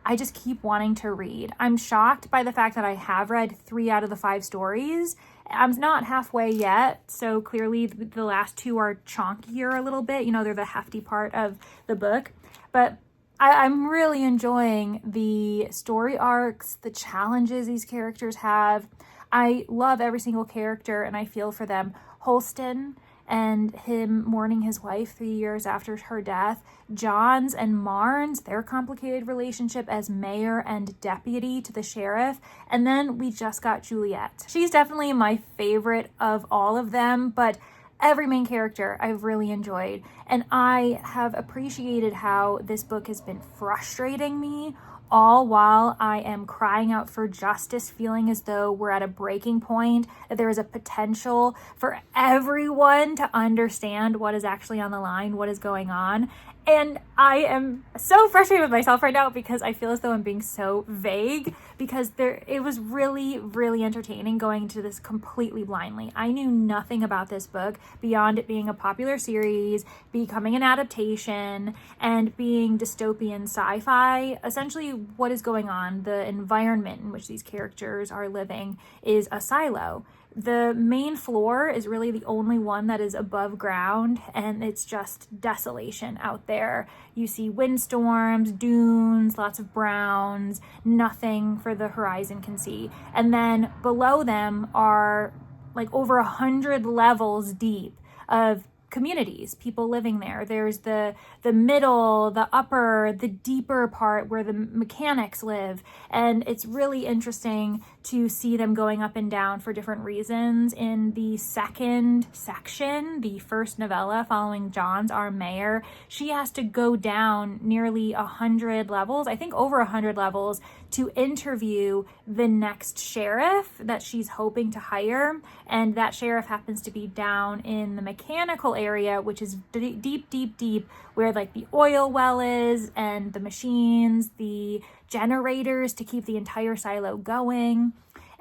I just keep wanting to read. I'm shocked by the fact that I have read 3 out of the 5 stories. I'm not halfway yet, so clearly the last 2 are chonkier a little bit. They're the hefty part of the book. But I'm really enjoying the story arcs, the challenges these characters have. I love every single character and I feel for them. Holston and him mourning his wife 3 years after her death. John's and Marne's, their complicated relationship as mayor and deputy to the sheriff. And then we just got Juliet. She's definitely my favorite of all of them, but every main character I've really enjoyed. And I have appreciated how this book has been frustrating me, all while I am crying out for justice, feeling as though we're at a breaking point, that there is a potential for everyone to understand what is actually on the line, what is going on. And I am so frustrated with myself right now because I feel as though I'm being so vague, because it was really, really entertaining going into this completely blindly. I knew nothing about this book beyond it being a popular series, becoming an adaptation, and being dystopian sci-fi. Essentially, what is going on, the environment in which these characters are living is a silo. The main floor is really the only one that is above ground, and it's just desolation out there. You see windstorms, dunes, lots of browns, nothing for the horizon can see. And then below them are like over 100 levels deep of communities, people living there. There's the middle, the upper, the deeper part where the mechanics live. And it's really interesting to see them going up and down for different reasons. In the second section, the first novella following John's, our mayor, she has to go down nearly 100 levels, I think over 100 levels, to interview the next sheriff that she's hoping to hire. And that sheriff happens to be down in the mechanical area, which is deep, where like the oil well is and the machines, the generators to keep the entire silo going.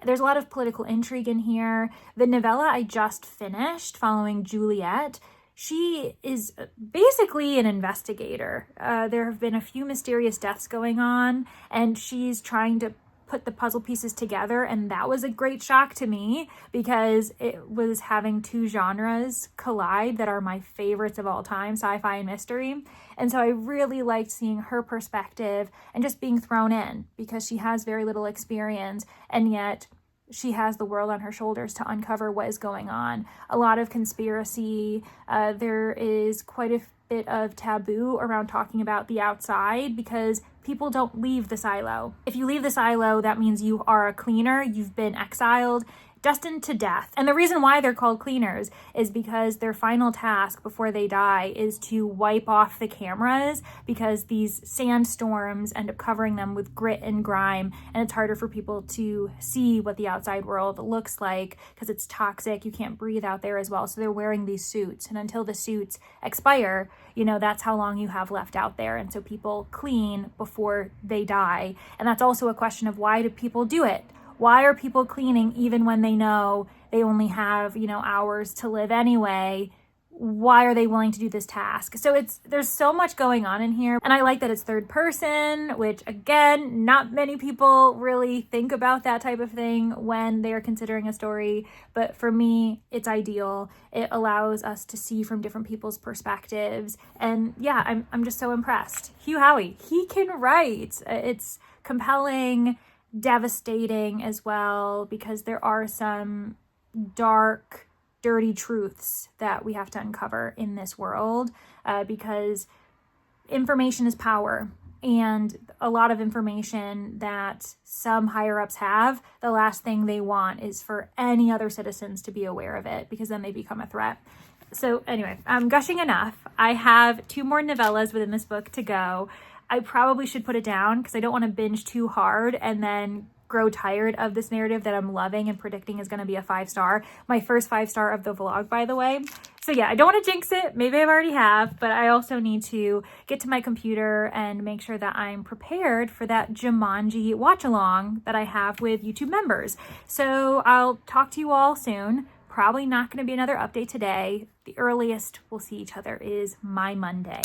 There's a lot of political intrigue in here. The novella I just finished following Juliet, she is basically an investigator. There have been a few mysterious deaths going on, and she's trying to put the puzzle pieces together, and that was a great shock to me because it was having two genres collide that are my favorites of all time, sci-fi and mystery. And so I really liked seeing her perspective and just being thrown in because she has very little experience, and yet she has the world on her shoulders to uncover what is going on. A lot of conspiracy. There is quite a bit of taboo around talking about the outside because people don't leave the silo. If you leave the silo, that means you are a cleaner, you've been exiled, destined to death. And the reason why they're called cleaners is because their final task before they die is to wipe off the cameras, because these sandstorms end up covering them with grit and grime, and it's harder for people to see what the outside world looks like because it's toxic. You can't breathe out there as well. So they're wearing these suits, and until the suits expire, that's how long you have left out there. And so people clean before they die. And that's also a question of, why do people do it? Why are people cleaning even when they know they only have, hours to live anyway? Why are they willing to do this task? So there's so much going on in here. And I like that it's third person, which again, not many people really think about that type of thing when they are considering a story. But for me, it's ideal. It allows us to see from different people's perspectives. And yeah, I'm just so impressed. Hugh Howey, he can write. It's compelling, devastating as well, because there are some dark, dirty truths that we have to uncover in this world, because information is power, and a lot of information that some higher ups have, the last thing they want is for any other citizens to be aware of it, because then they become a threat. So anyway, I'm gushing enough. I have 2 more novellas within this book to go. I probably should put it down because I don't want to binge too hard and then grow tired of this narrative that I'm loving and predicting is going to be a 5-star. My first 5-star of the vlog, by the way. So yeah, I don't want to jinx it. Maybe I already have, but I also need to get to my computer and make sure that I'm prepared for that Jumanji watch along that I have with YouTube members. So I'll talk to you all soon. Probably not going to be another update today. The earliest we'll see each other is my Monday.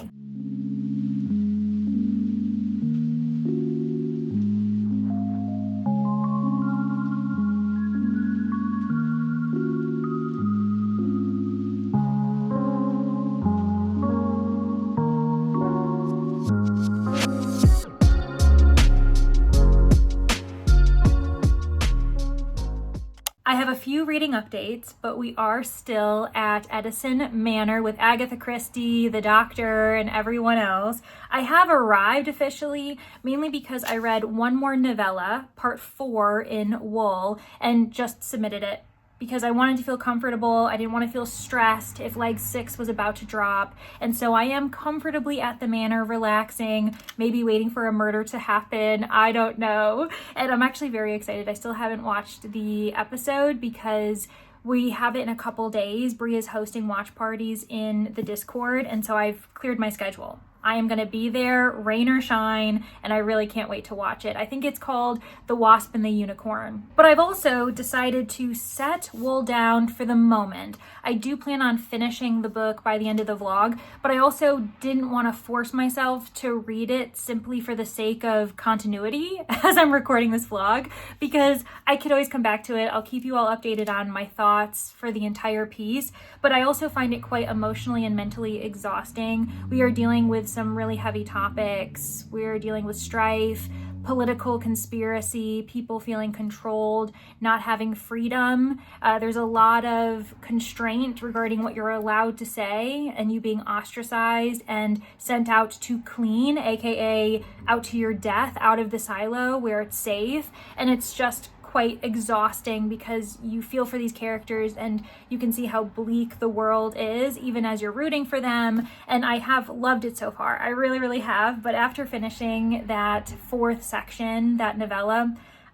I have a few reading updates, but we are still at Edison Manor with Agatha Christie, the doctor, and everyone else. I have arrived officially, mainly because I read one more novella, part 4 in Wool, and just submitted it because I wanted to feel comfortable. I didn't want to feel stressed if leg 6 was about to drop. And so I am comfortably at the manor, relaxing, maybe waiting for a murder to happen. I don't know. And I'm actually very excited. I still haven't watched the episode because we have it in a couple days. Bria's hosting watch parties in the Discord, and so I've cleared my schedule. I am gonna be there, rain or shine, and I really can't wait to watch it. I think it's called The Wasp and the Unicorn. But I've also decided to set wool down for the moment. I do plan on finishing the book by the end of the vlog, but I also didn't want to force myself to read it simply for the sake of continuity as I'm recording this vlog, because I could always come back to it. I'll keep you all updated on my thoughts for the entire piece, but I also find it quite emotionally and mentally exhausting. We are dealing with some really heavy topics. We're dealing with strife, political conspiracy, people feeling controlled, not having freedom. There's a lot of constraint regarding what you're allowed to say, and you being ostracized and sent out to clean, aka out to your death, out of the silo where it's safe. And it's just quite exhausting because you feel for these characters and you can see how bleak the world is even as you're rooting for them. And I have loved it so far. I really have. But after finishing that fourth section, that novella,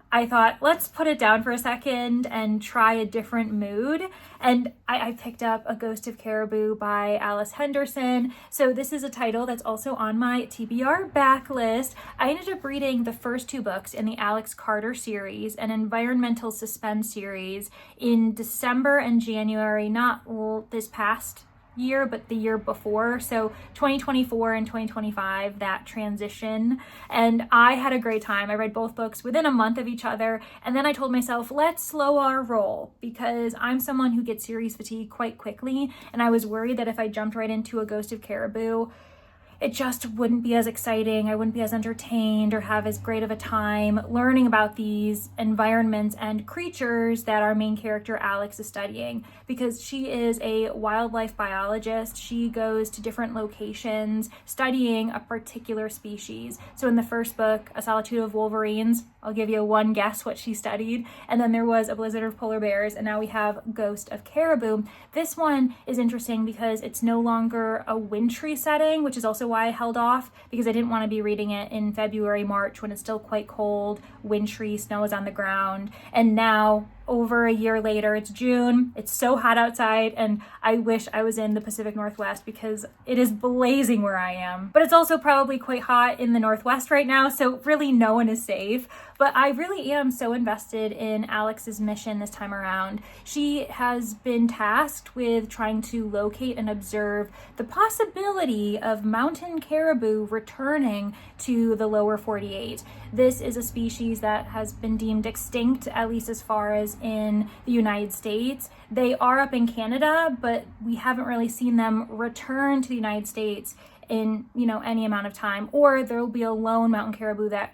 I thought, let's put it down for a second and try a different mood. And I picked up A Ghost of Caribou by Alice Henderson. So this is a title that's also on my TBR backlist. I ended up reading the first two books in the Alex Carter series, an environmental suspense series, in December and January, not this past year, but the year before. So 2024 and 2025, that transition. And I had a great time. I read both books within a month of each other. And then I told myself, let's slow our roll, because I'm someone who gets series fatigue quite quickly. And I was worried that if I jumped right into A Ghost of Caribou, it just wouldn't be as exciting. I wouldn't be as entertained or have as great of a time learning about these environments and creatures that our main character Alex is studying, because she is a wildlife biologist. She goes to different locations studying a particular species. So in the first book, A Solitude of Wolverines, I'll give you one guess what she studied. And then there was A Blizzard of Polar Bears, and now we have Ghost of Caribou. This one is interesting because it's no longer a wintry setting, which is also why I held off, because I didn't want to be reading it in February, March, when it's still quite cold, wintry, snow is on the ground. And now, over a year later, it's June, it's so hot outside, and I wish I was in the Pacific Northwest because it is blazing where I am. But it's also probably quite hot in the Northwest right now, so really no one is safe. But I really am so invested in Alex's mission this time around. She has been tasked with trying to locate and observe the possibility of mountain caribou returning to the lower 48. This is a species that has been deemed extinct, at least as far as in the United States. They are up in Canada, but we haven't really seen them return to the United States in, any amount of time. Or there will be a lone mountain caribou that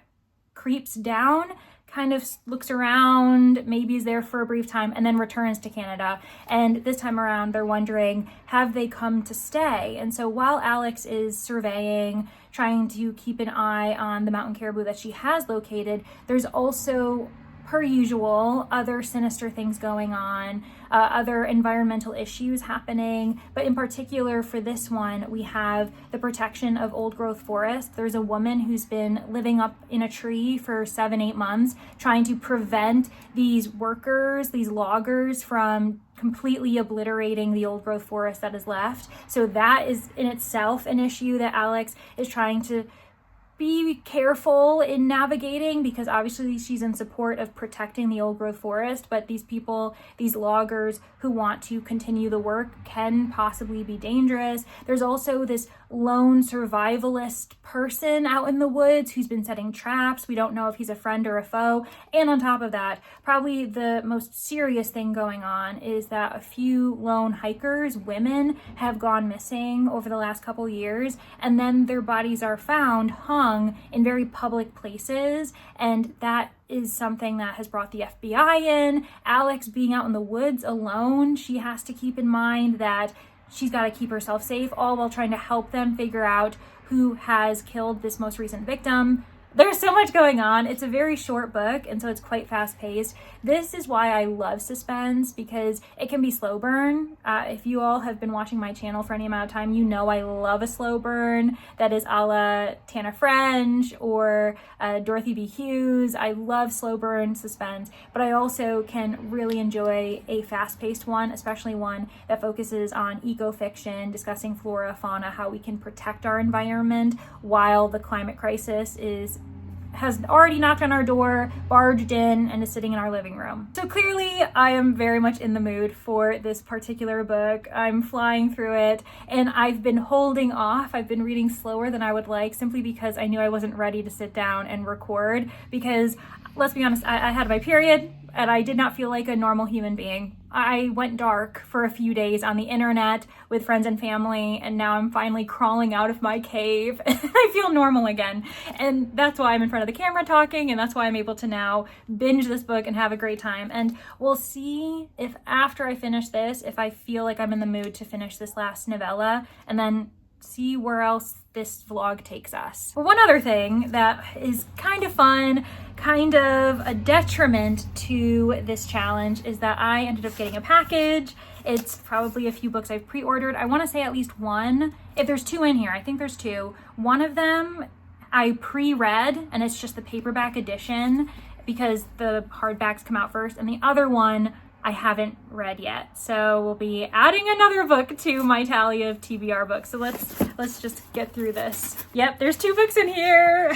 creeps down, kind of looks around, maybe is there for a brief time, and then returns to Canada. And this time around, they're wondering, have they come to stay? And so while Alex is surveying, trying to keep an eye on the mountain caribou that she has located, there's also, per usual, other sinister things going on, other environmental issues happening. But in particular for this one, we have the protection of old growth forest. There's a woman who's been living up in a tree for 7-8 months, trying to prevent these workers, these loggers, from completely obliterating the old growth forest that is left. So that is in itself an issue that Alex is trying to be careful in navigating, because obviously she's in support of protecting the old growth forest, but these people, these loggers who want to continue the work, can possibly be dangerous. There's also this lone survivalist person out in the woods who's been setting traps. We don't know if he's a friend or a foe. And on top of that, probably the most serious thing going on is that a few lone hikers, women, have gone missing over the last couple years, and then their bodies are found hung in very public places. And that is something that has brought the FBI in. Alex being out in the woods alone, she has to keep in mind that she's got to keep herself safe, all while trying to help them figure out who has killed this most recent victim. There's so much going on. It's a very short book, and so it's quite fast paced. This is why I love suspense, because it can be slow burn. If you all have been watching my channel for any amount of time, you know I love a slow burn that is a la Tana French or Dorothy B. Hughes. I love slow burn suspense, but I also can really enjoy a fast paced one, especially one that focuses on eco-fiction, discussing flora, fauna, how we can protect our environment while the climate crisis has already knocked on our door, barged in, and is sitting in our living room. So clearly I am very much in the mood for this particular book. I'm flying through it, and I've been holding off. I've been reading slower than I would like, simply because I knew I wasn't ready to sit down and record, because let's be honest, I had my period and I did not feel like a normal human being. I went dark for a few days on the internet with friends and family, and now I'm finally crawling out of my cave and I feel normal again. And that's why I'm in front of the camera talking, and that's why I'm able to now binge this book and have a great time. And we'll see if after I finish this, if I feel like I'm in the mood to finish this last novella, and then see where else this vlog takes us. But one other thing that is kind of fun, kind of a detriment to this challenge, is that I ended up getting a package. It's probably a few books I've pre-ordered. I want to say at least one. If there's two in here, I think there's two. One of them I pre-read, and it's just the paperback edition because the hardbacks come out first, and the other one I haven't read yet. So we'll be adding another book to my tally of TBR books. So let's just get through this. Yep, there's two books in here.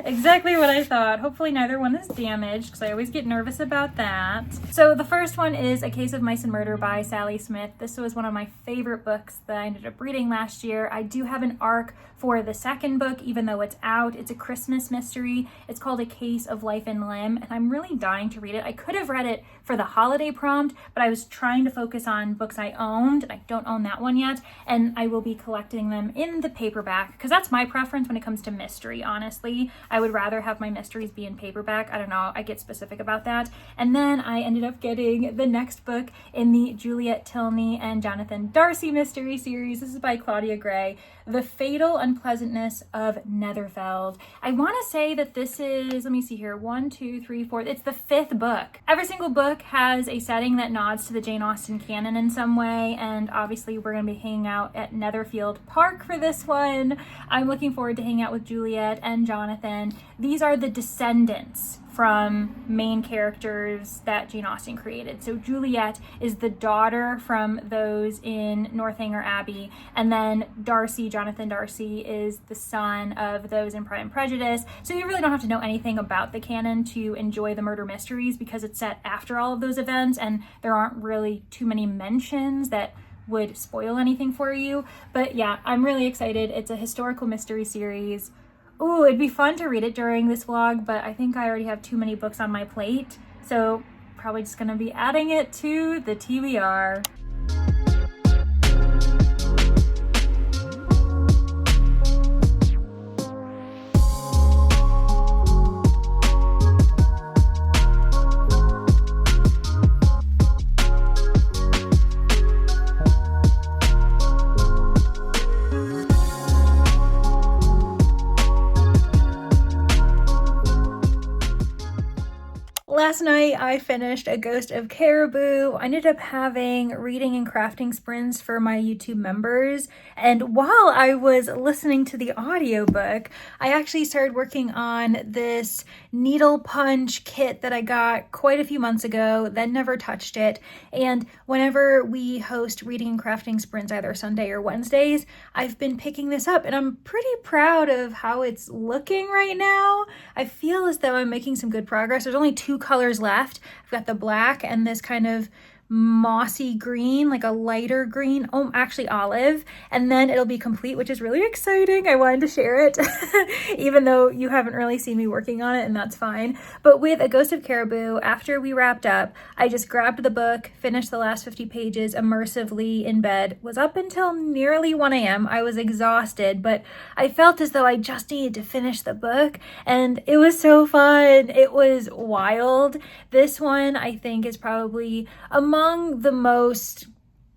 Exactly what I thought. Hopefully neither one is damaged, because I always get nervous about that. So the first one is A Case of Mice and Murder by Sally Smith. This was one of my favorite books that I ended up reading last year. I do have an ARC for the second book, even though it's out. It's a Christmas mystery. It's called A Case of Life and Limb, and I'm really dying to read it. I could have read it for the holiday prompt, but I was trying to focus on books I owned, and I don't own that one yet, and I will be collecting them in the paperback, because that's my preference when it comes to mystery, honestly. I would rather have my mysteries be in paperback. I don't know, I get specific about that. And then I ended up getting the next book in the Juliet Tilney and Jonathan Darcy mystery series. This is by Claudia Gray, The Fatal Unpleasantness of Netherfeld. I want to say that this is, let me see here, 1, 2, 3, 4, it's the 5th book. Every single book has a setting that nods to the Jane Austen canon in some way, and obviously we're going to be hanging out at Netherfield Park for this one. I'm looking forward to hanging out with Juliet and Jonathan. These are the descendants from main characters that Jane Austen created. So Juliet is the daughter from those in Northanger Abbey, and then Darcy, Jonathan Darcy, is the son of those in Pride and Prejudice. So you really don't have to know anything about the canon to enjoy the murder mysteries, because it's set after all of those events, and there aren't really too many mentions that would spoil anything for you. But yeah, I'm really excited. It's a historical mystery series. Ooh, it'd be fun to read it during this vlog, but I think I already have too many books on my plate, so probably just gonna be adding it to the TBR. Last night I finished A Ghost of Caribou. I ended up having reading and crafting sprints for my YouTube members, and while I was listening to the audiobook, I actually started working on this needle punch kit that I got quite a few months ago, then never touched it. And whenever we host reading and crafting sprints, either Sunday or Wednesdays, I've been picking this up, and I'm pretty proud of how it's looking right now. I feel as though I'm making some good progress. There's only 2 colors left. I've got the black and this kind of mossy green, like a lighter green, oh, actually olive, and then it'll be complete, which is really exciting. I wanted to share it, even though you haven't really seen me working on it, and that's fine. But with A Ghost of Caribou, after we wrapped up, I just grabbed the book, finished the last 50 pages immersively in bed, was up until nearly 1 a.m. I was exhausted, but I felt as though I just needed to finish the book, and it was so fun. It was wild. This one, I think, is probably among the most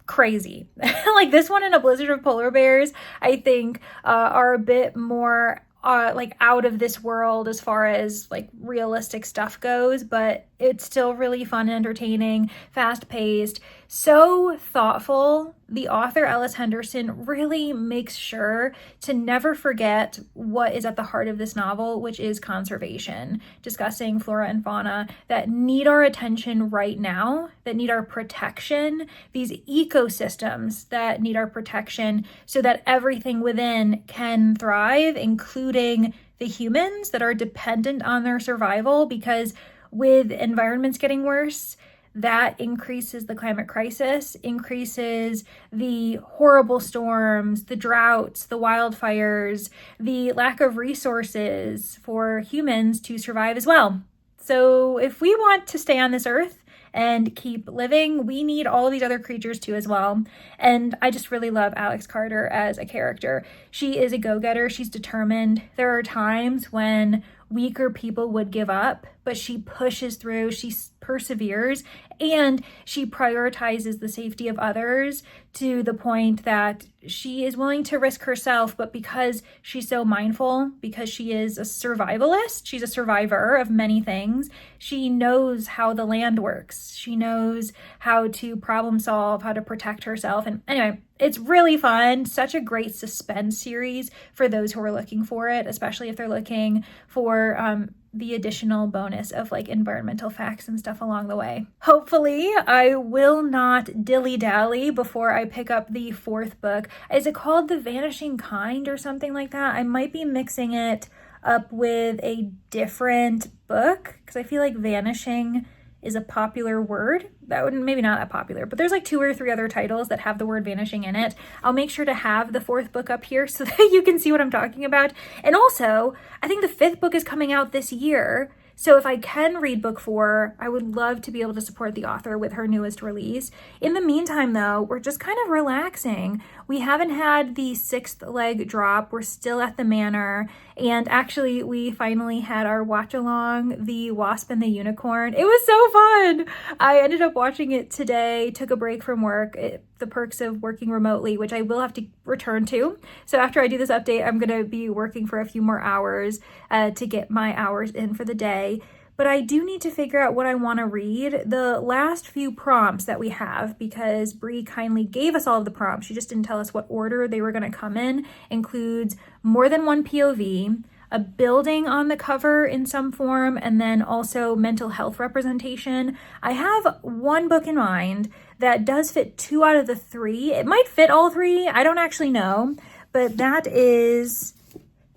crazy. Like this one and A Blizzard of Polar Bears, I think are a bit more like out of this world as far as like realistic stuff goes, but it's still really fun and entertaining, fast-paced, so thoughtful. The author, Ellis Henderson, really makes sure to never forget what is at the heart of this novel, which is conservation, discussing flora and fauna that need our attention right now, that need our protection, these ecosystems that need our protection so that everything within can thrive, including the humans that are dependent on their survival, because with environments getting worse, that increases the climate crisis, increases the horrible storms, the droughts, the wildfires, the lack of resources for humans to survive as well. So if we want to stay on this earth and keep living, we need all of these other creatures too as well. And I just really love Alex Carter as a character. She is a go-getter. She's determined. There are times when weaker people would give up, but she pushes through, she perseveres, and she prioritizes the safety of others to the point that she is willing to risk herself, but because she's so mindful, because she is a survivalist, she's a survivor of many things, she knows how the land works. She knows how to problem solve, how to protect herself. And anyway, it's really fun. Such a great suspense series for those who are looking for it, especially if they're looking for the additional bonus of like environmental facts and stuff along the way. Hopefully, I will not dilly-dally before I pick up the fourth book. Is it called The Vanishing Kind or something like that? I might be mixing it up with a different book because I feel like vanishing is a popular word. That would maybe not that popular, but there's like 2 or 3 other titles that have the word vanishing in it. I'll make sure to have the fourth book up here so that you can see what I'm talking about. And also, I think the 5th book is coming out this year. So if I can read book 4, I would love to be able to support the author with her newest release. In the meantime, though, we're just kind of relaxing. We haven't had the 6th leg drop. We're still at the manor. And actually, we finally had our watch along, The Wasp and the Unicorn. It was so fun. I ended up watching it today, took a break from work. The perks of working remotely, which I will have to return to. So after I do this update, I'm going to be working for a few more hours to get my hours in for the day. But I do need to figure out what I want to read. The last few prompts that we have, because Bree kindly gave us all of the prompts, she just didn't tell us what order they were going to come in, includes more than one POV, a building on the cover in some form, and then also mental health representation. I have one book in mind that does fit 2 out of the 3. It might fit all 3. I don't actually know, but that is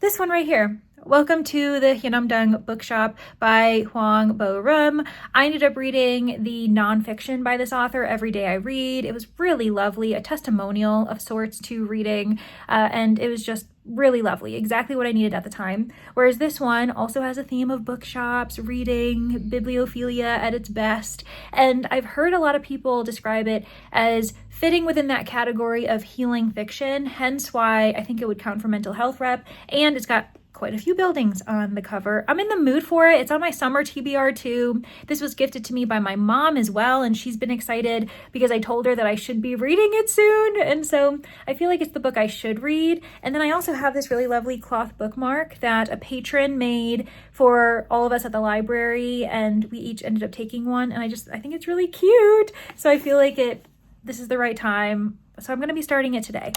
this one right here. Welcome to the Hounding Bookshop by Huang Bo Rum. I ended up reading the nonfiction by this author, Every Day I Read. It was really lovely, a testimonial of sorts to reading, and it was just really lovely, exactly what I needed at the time. Whereas this one also has a theme of bookshops, reading, bibliophilia at its best, and I've heard a lot of people describe it as fitting within that category of healing fiction, hence why I think it would count for mental health rep, and it's got quite a few buildings on the cover. I'm in the mood for it. It's on my summer TBR too. This was gifted to me by my mom as well, and she's been excited because I told her that I should be reading it soon, and so I feel like it's the book I should read. And then I also have this really lovely cloth bookmark that a patron made for all of us at the library, and we each ended up taking one, and I think it's really cute. So I feel like this is the right time. So I'm going to be starting it today.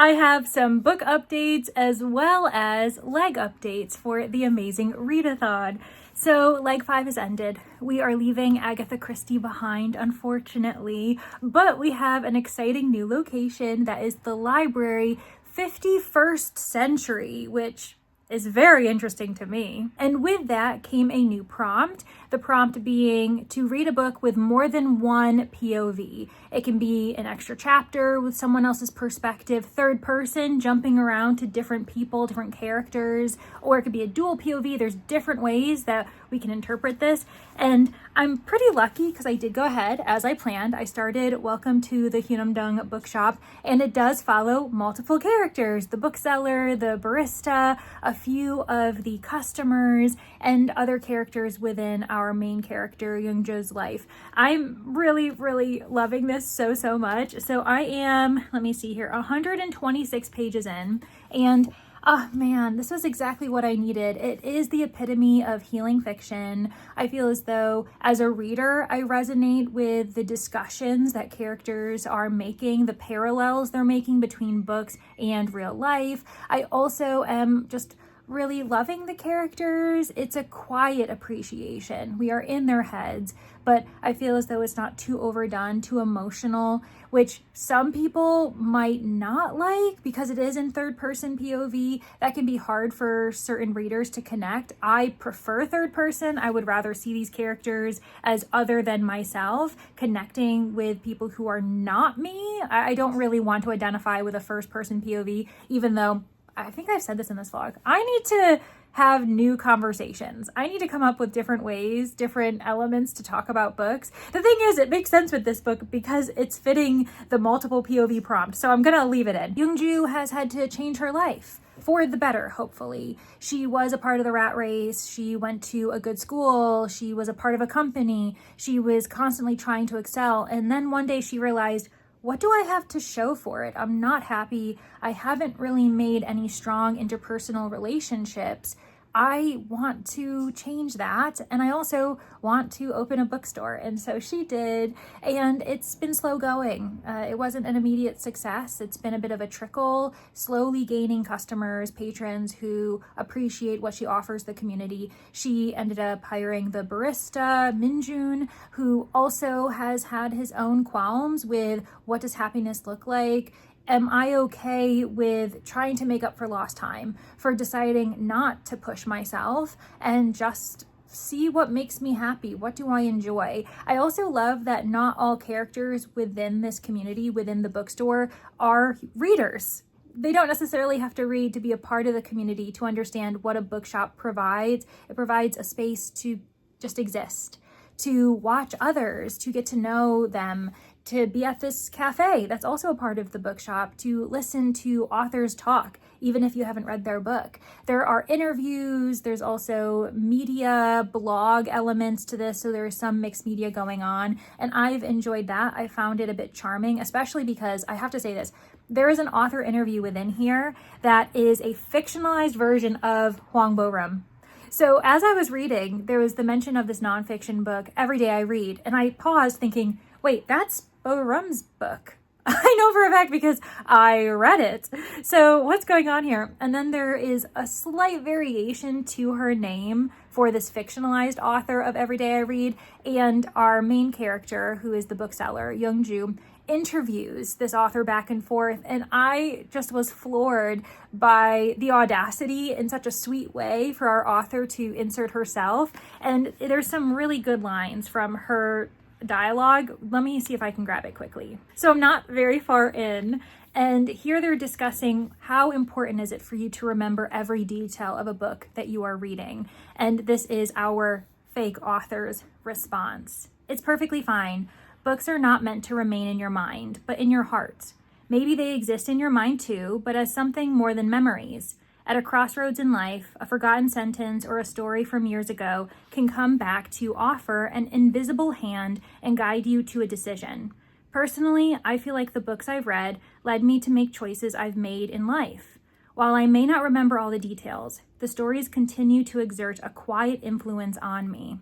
I have some book updates as well as leg updates for the Amazing Readathon. So leg 5 has ended. We are leaving Agatha Christie behind, unfortunately, but we have an exciting new location that is the library 51st century, which is very interesting to me. And with that came a new prompt, the prompt being to read a book with more than one POV. It can be an extra chapter with someone else's perspective, third person, jumping around to different people, different characters, or it could be a dual POV. There's different ways that we can interpret this. And I'm pretty lucky because I did go ahead as I planned. I started Welcome to the Hounding Bookshop, and it does follow multiple characters, the bookseller, the barista, a few of the customers, and other characters within our main character, Youngjo's life. I'm really, really loving this so much. So I am, let me see here, 126 pages in, and oh man, this was exactly what I needed. It is the epitome of healing fiction. I feel as though as a reader, I resonate with the discussions that characters are making, the parallels they're making between books and real life. I also am just really loving the characters. It's a quiet appreciation. We are in their heads, but I feel as though it's not too overdone, too emotional, which some people might not like because it is in third person POV. That can be hard for certain readers to connect. I prefer third person. I would rather see these characters as other than myself, connecting with people who are not me. I don't really want to identify with a first person POV, even though I think I've said this in this vlog. I need to have new conversations. I need to come up with different ways, different elements to talk about books. The thing is, it makes sense with this book because it's fitting the multiple POV prompt. So I'm gonna leave it in. Youngju has had to change her life for the better, hopefully. She was a part of the rat race. She went to a good school. She was a part of a company. She was constantly trying to excel. And then one day she realized, what do I have to show for it? I'm not happy. I haven't really made any strong interpersonal relationships. I want to change that. And I also want to open a bookstore. And so she did. And it's been slow going. It wasn't an immediate success. It's been a bit of a trickle, slowly gaining customers, patrons who appreciate what she offers the community. She ended up hiring the barista, Minjun, who also has had his own qualms with what does happiness look like? Am I okay with trying to make up for lost time, for deciding not to push myself and just see what makes me happy? What do I enjoy? I also love that not all characters within this community, within the bookstore, are readers. They don't necessarily have to read to be a part of the community to understand what a bookshop provides. It provides a space to just exist, to watch others, to get to know them, to be at this cafe that's also a part of the bookshop, to listen to authors talk, even if you haven't read their book. There are interviews, there's also media, blog elements to this, so there's some mixed media going on, and I've enjoyed that. I found it a bit charming, especially because, I have to say this, there is an author interview within here that is a fictionalized version of Huang Bo-rum. So as I was reading, there was the mention of this nonfiction book, Every Day I Read, and I paused thinking, wait, that's Bo-rum's book. I know for a fact because I read it. So what's going on here? And then there is a slight variation to her name for this fictionalized author of Every Day I Read, and our main character, who is the bookseller, Youngju, interviews this author back and forth, and I just was floored by the audacity in such a sweet way for our author to insert herself. And there's some really good lines from her dialogue. Let me see if I can grab it quickly. So I'm not very far in, and here they're discussing how important is it for you to remember every detail of a book that you are reading. And this is our fake author's response. It's perfectly fine. Books are not meant to remain in your mind, but in your heart. Maybe they exist in your mind too, but as something more than memories. At a crossroads in life, a forgotten sentence or a story from years ago can come back to offer an invisible hand and guide you to a decision. Personally, I feel like the books I've read led me to make choices I've made in life. While I may not remember all the details, the stories continue to exert a quiet influence on me.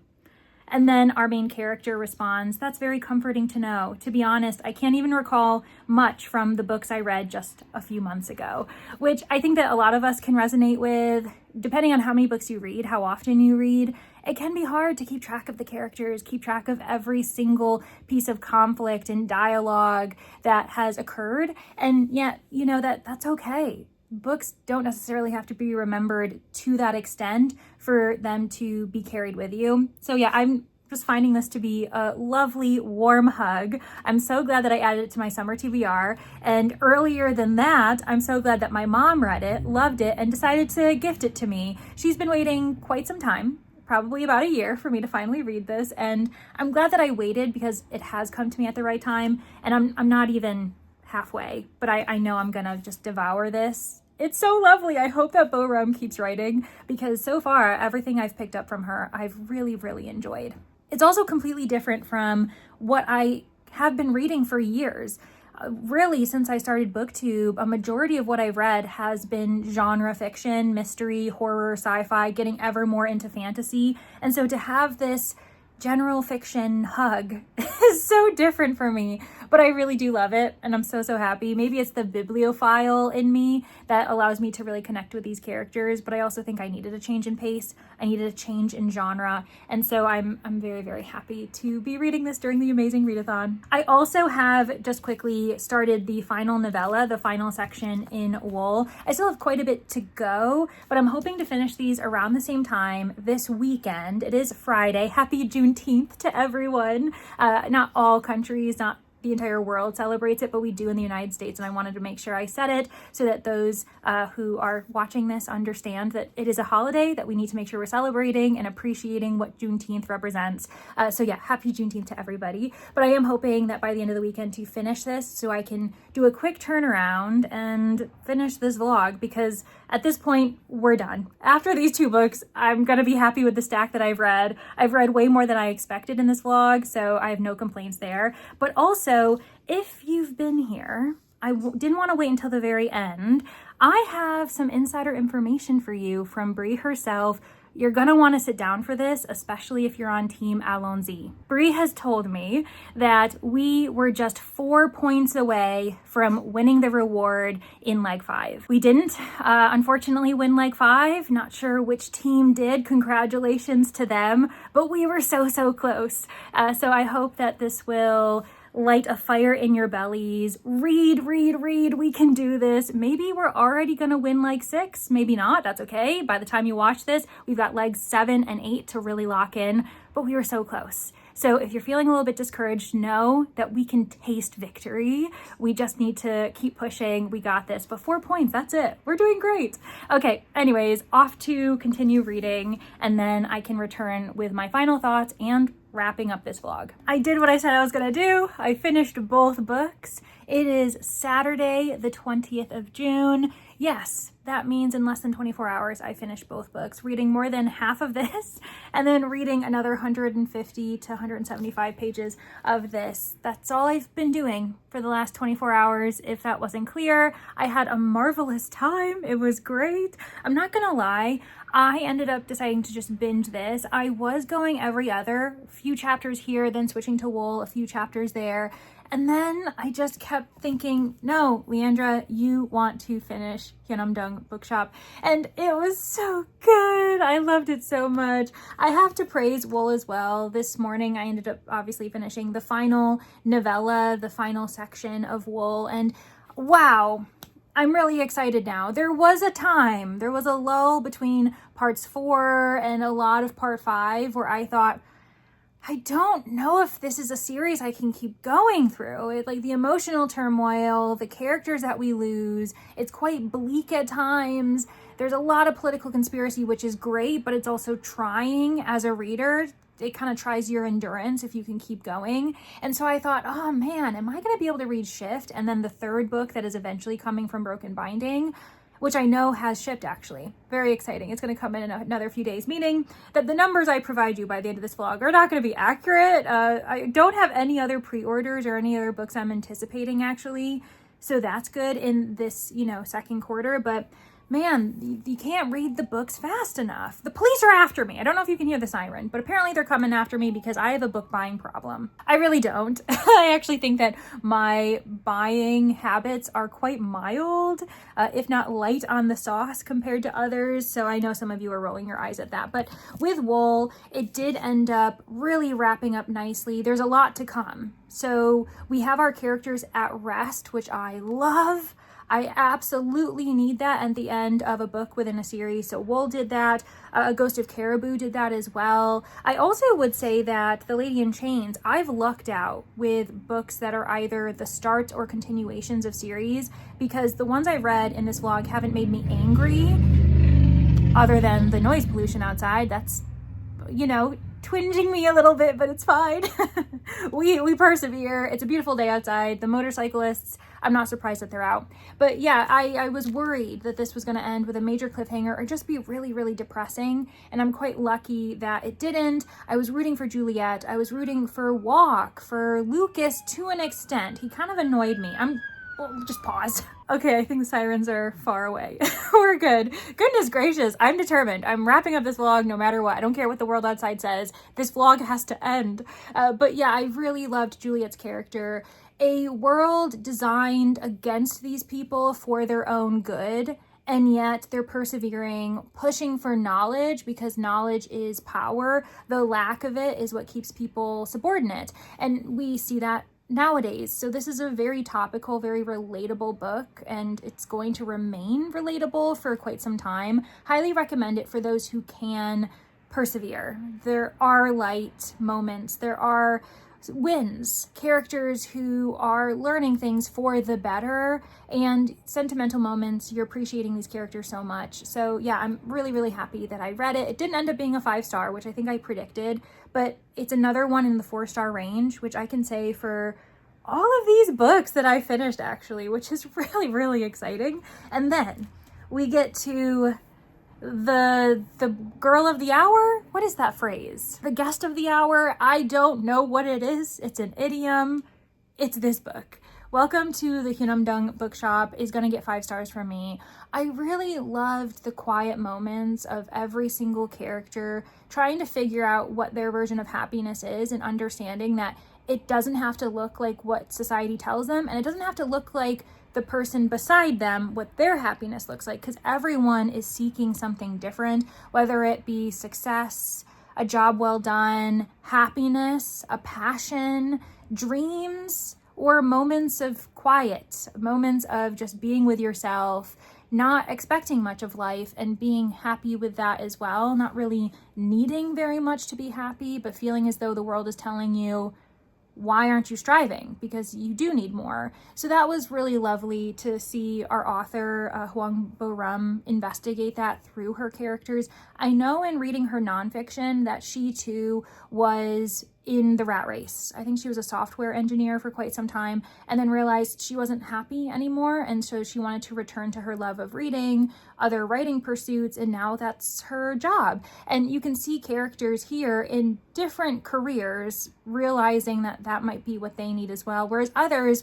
And then our main character responds, that's very comforting to know. To be honest, I can't even recall much from the books I read just a few months ago, which I think that a lot of us can resonate with. Depending on how many books you read, how often you read, it can be hard to keep track of the characters, keep track of every single piece of conflict and dialogue that has occurred. And yet, you know, that's okay. books don't necessarily have to be remembered to that extent for them to be carried with you. So yeah, I'm just finding this to be a lovely, warm hug. I'm so glad that I added it to my summer TBR. And earlier than that, I'm so glad that my mom read it, loved it, and decided to gift it to me. She's been waiting quite some time, probably about a year, for me to finally read this. And I'm glad that I waited because it has come to me at the right time. And I'm not even halfway, but I know I'm gonna just devour this. It's so lovely. I hope that Bo Rum keeps writing because so far, everything I've picked up from her, I've really, really enjoyed. It's also completely different from what I have been reading for years. Really, since I started Booktube, a majority of what I've read has been genre fiction, mystery, horror, sci-fi, getting ever more into fantasy. And so to have this general fiction hug is so different for me, but I really do love it, and I'm so happy. Maybe it's the bibliophile in me that allows me to really connect with these characters, but I also think I needed a change in pace. I needed a change in genre, and so I'm very happy to be reading this during the Amazing Readathon. I also have just quickly started the final novella, the final section in Wool. I still have quite a bit to go, but I'm hoping to finish these around the same time this weekend. It is Friday. Happy Juneteenth to everyone. Not all countries, not the entire world celebrates it, but we do in the United States, and I wanted to make sure I said it so that those who are watching this understand that it is a holiday that we need to make sure we're celebrating and appreciating what Juneteenth represents. So yeah, happy Juneteenth to everybody. But I am hoping that by the end of the weekend to finish this so I can do a quick turnaround and finish this vlog, because at this point, we're done. After these 2 books, I'm gonna be happy with the stack that I've read. I've read way more than I expected in this vlog, so I have no complaints there. But also, if you've been here, I didn't want to wait until the very end. I have some insider information for you from Brie herself. You're gonna want to sit down for this, especially if you're on Team Allons-y. Brie has told me that we were just 4 points away from winning the reward in leg 5. We didn't, unfortunately, win leg 5. Not sure which team did. Congratulations to them, but we were so close. So I hope that this will light a fire in your bellies. Read, we can do this. Maybe we're already gonna win leg 6, maybe not, that's okay. By the time you watch this, we've got legs 7 and 8 to really lock in, but we were so close. So if you're feeling a little bit discouraged, know that we can taste victory. We just need to keep pushing. We got this, but 4 points, that's it. We're doing great. Okay, anyways, off to continue reading, and then I can return with my final thoughts and wrapping up this vlog. I did what I said I was gonna do. I finished both books. It is Saturday, the 20th of June. Yes, that means in less than 24 hours, I finished both books, reading more than half of this, and then reading another 150 to 175 pages of this. That's all I've been doing for the last 24 hours. If that wasn't clear, I had a marvelous time. It was great. I'm not gonna lie, I ended up deciding to just binge this. I was going every other, few chapters here, then switching to Wool, a few chapters there. And then I just kept thinking, no, Leandra, you want to finish Hounding Bookshop. And it was so good. I loved it so much. I have to praise Wool as well. This morning, I ended up obviously finishing the final novella, the final section of Wool. And wow, I'm really excited now. There was a lull between parts 4 and a lot of part 5 where I thought, I don't know if this is a series I can keep going through. Like the emotional turmoil, the characters that we lose, it's quite bleak at times. There's a lot of political conspiracy, which is great, but it's also trying as a reader. It kind of tries your endurance if you can keep going. And so I thought, oh man, am I going to be able to read Shift? And then the 3rd book that is eventually coming from Broken Binding, which I know has shipped actually. Very exciting. It's going to come in another few days, meaning that the numbers I provide you by the end of this vlog are not going to be accurate. I don't have any other pre-orders or any other books I'm anticipating actually. So that's good in this, 2nd quarter, but man, you can't read the books fast enough. The police are after me. I don't know if you can hear the siren, but apparently they're coming after me because I have a book buying problem. I really don't. I actually think that my buying habits are quite mild, if not light on the sauce compared to others. So I know some of you are rolling your eyes at that. But with Wool, it did end up really wrapping up nicely. There's a lot to come. So we have our characters at rest, which I love. I absolutely need that at the end of a book within a series. So Wool did that. A Ghost of Caribou did that as well. I also would say that The Lady in Chains, I've lucked out with books that are either the starts or continuations of series, because the ones I read in this vlog haven't made me angry, other than the noise pollution outside. That's, you know, twinging me a little bit, but it's fine. we persevere. It's a beautiful day outside. The motorcyclists, I'm not surprised that they're out. But yeah, I was worried that this was going to end with a major cliffhanger or just be really, really depressing. And I'm quite lucky that it didn't. I was rooting for Juliet. I was rooting for Walk, for Lucas to an extent. He kind of annoyed me. Well, just pause. Okay, I think the sirens are far away. We're good. Goodness gracious, I'm determined. I'm wrapping up this vlog no matter what. I don't care what the world outside says. This vlog has to end. But yeah, I really loved Juliet's character. A world designed against these people for their own good, and yet they're persevering, pushing for knowledge because knowledge is power. The lack of it is what keeps people subordinate. And we see that nowadays. So this is a very topical, very relatable book, and it's going to remain relatable for quite some time. Highly recommend it for those who can persevere. There are light moments. There are wins, characters who are learning things for the better, and sentimental moments. You're appreciating these characters so much. So yeah, I'm really, really happy that I read it. It didn't end up being a 5-star, which I think I predicted, but it's another one in the 4-star range, which I can say for all of these books that I finished actually, which is really, really exciting. And then we get to the girl of the hour. What is that phrase? The guest of the hour. I don't know what it is. It's an idiom. It's this book. Welcome to the Hounding Bookshop is going to get 5 stars from me. I really loved the quiet moments of every single character trying to figure out what their version of happiness is, and understanding that it doesn't have to look like what society tells them, and it doesn't have to look like the person beside them what their happiness looks like, because everyone is seeking something different, whether it be success, a job well done, happiness, a passion, dreams, or moments of quiet, moments of just being with yourself, not expecting much of life and being happy with that as well, not really needing very much to be happy, but feeling as though the world is telling you, why aren't you striving? Because you do need more. So that was really lovely to see our author, Huang Bo-rum, investigate that through her characters. I know in reading her nonfiction that she too was in the rat race. I think she was a software engineer for quite some time, and then realized she wasn't happy anymore, and so she wanted to return to her love of reading, other writing pursuits, and now that's her job. And you can see characters here in different careers realizing that that might be what they need as well, whereas others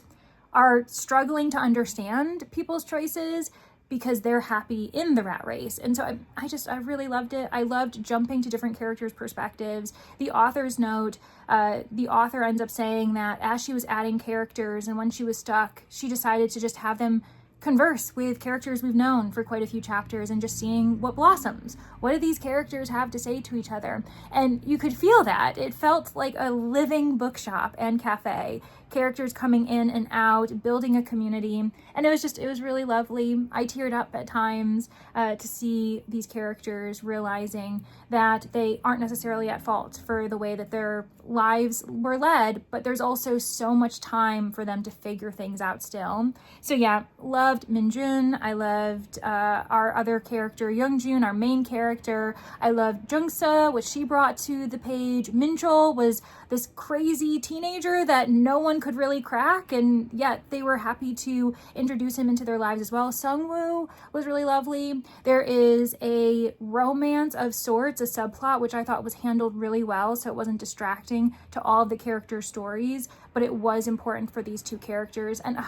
are struggling to understand people's choices because they're happy in the rat race. And so I really loved it. I loved jumping to different characters' perspectives. The author's note, the author ends up saying that as she was adding characters and when she was stuck, she decided to just have them converse with characters we've known for quite a few chapters and just seeing what blossoms. What do these characters have to say to each other? And you could feel that. It felt like a living bookshop and cafe. Characters coming in and out, building a community. And it was really lovely. I teared up at times to see these characters realizing that they aren't necessarily at fault for the way that their lives were led, but there's also so much time for them to figure things out still. So yeah, loved Minjun. I loved our other character, Youngjun, our main character. I loved Jungsa, what she brought to the page. Minchul was this crazy teenager that no one could really crack, and yet they were happy to introduce him into their lives as well. Sungwoo was really lovely. There is a romance of sorts, a subplot, which I thought was handled really well, so it wasn't distracting to all of the characters' stories, but it was important for these two characters, and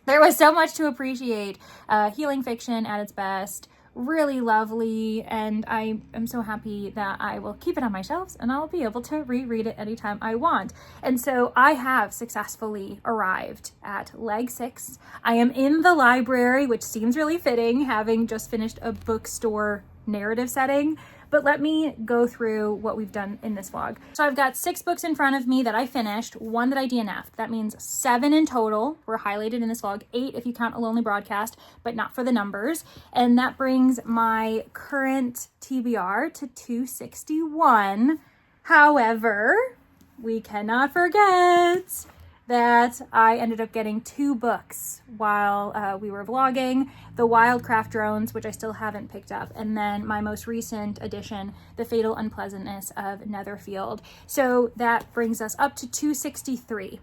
there was so much to appreciate. Healing fiction at its best. Really lovely, and I am so happy that I will keep it on my shelves and I'll be able to reread it anytime I want. And so I have successfully arrived at leg 6. I am in the library, which seems really fitting, having just finished a bookstore narrative setting. but let me go through what we've done in this vlog. So I've got 6 books in front of me that I finished, 1 that I DNF'd. That means 7 in total were highlighted in this vlog, 8 if you count A Lonely Broadcast, but not for the numbers. And that brings my current TBR to 261. However, we cannot forget that I ended up getting 2 books while we were vlogging. The Wildcraft Drones, which I still haven't picked up, and then my most recent edition, The Fatal Unpleasantness of Netherfield. So that brings us up to 263.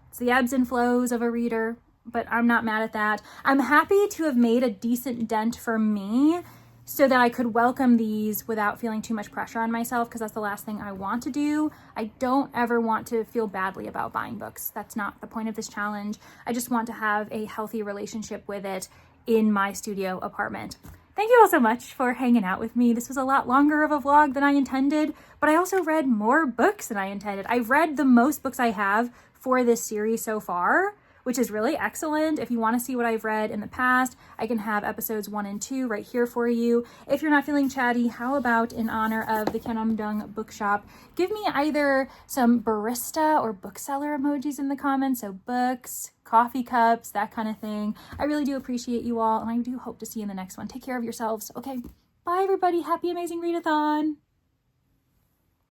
It's the ebbs and flows of a reader, but I'm not mad at that. I'm happy to have made a decent dent for me so that I could welcome these without feeling too much pressure on myself, because that's the last thing I want to do. I don't ever want to feel badly about buying books. That's not the point of this challenge. I just want to have a healthy relationship with it in my studio apartment. Thank you all so much for hanging out with me. This was a lot longer of a vlog than I intended, but I also read more books than I intended. I've read the most books I have for this series so far, which is really excellent. If you want to see what I've read in the past, I can have episodes 1 and 2 right here for you. If you're not feeling chatty, how about in honor of the Hounding Bookshop, give me either some barista or bookseller emojis in the comments, so books, coffee cups, that kind of thing. I really do appreciate you all, and I do hope to see you in the next one. Take care of yourselves. Okay, bye everybody. Happy Amazing Readathon.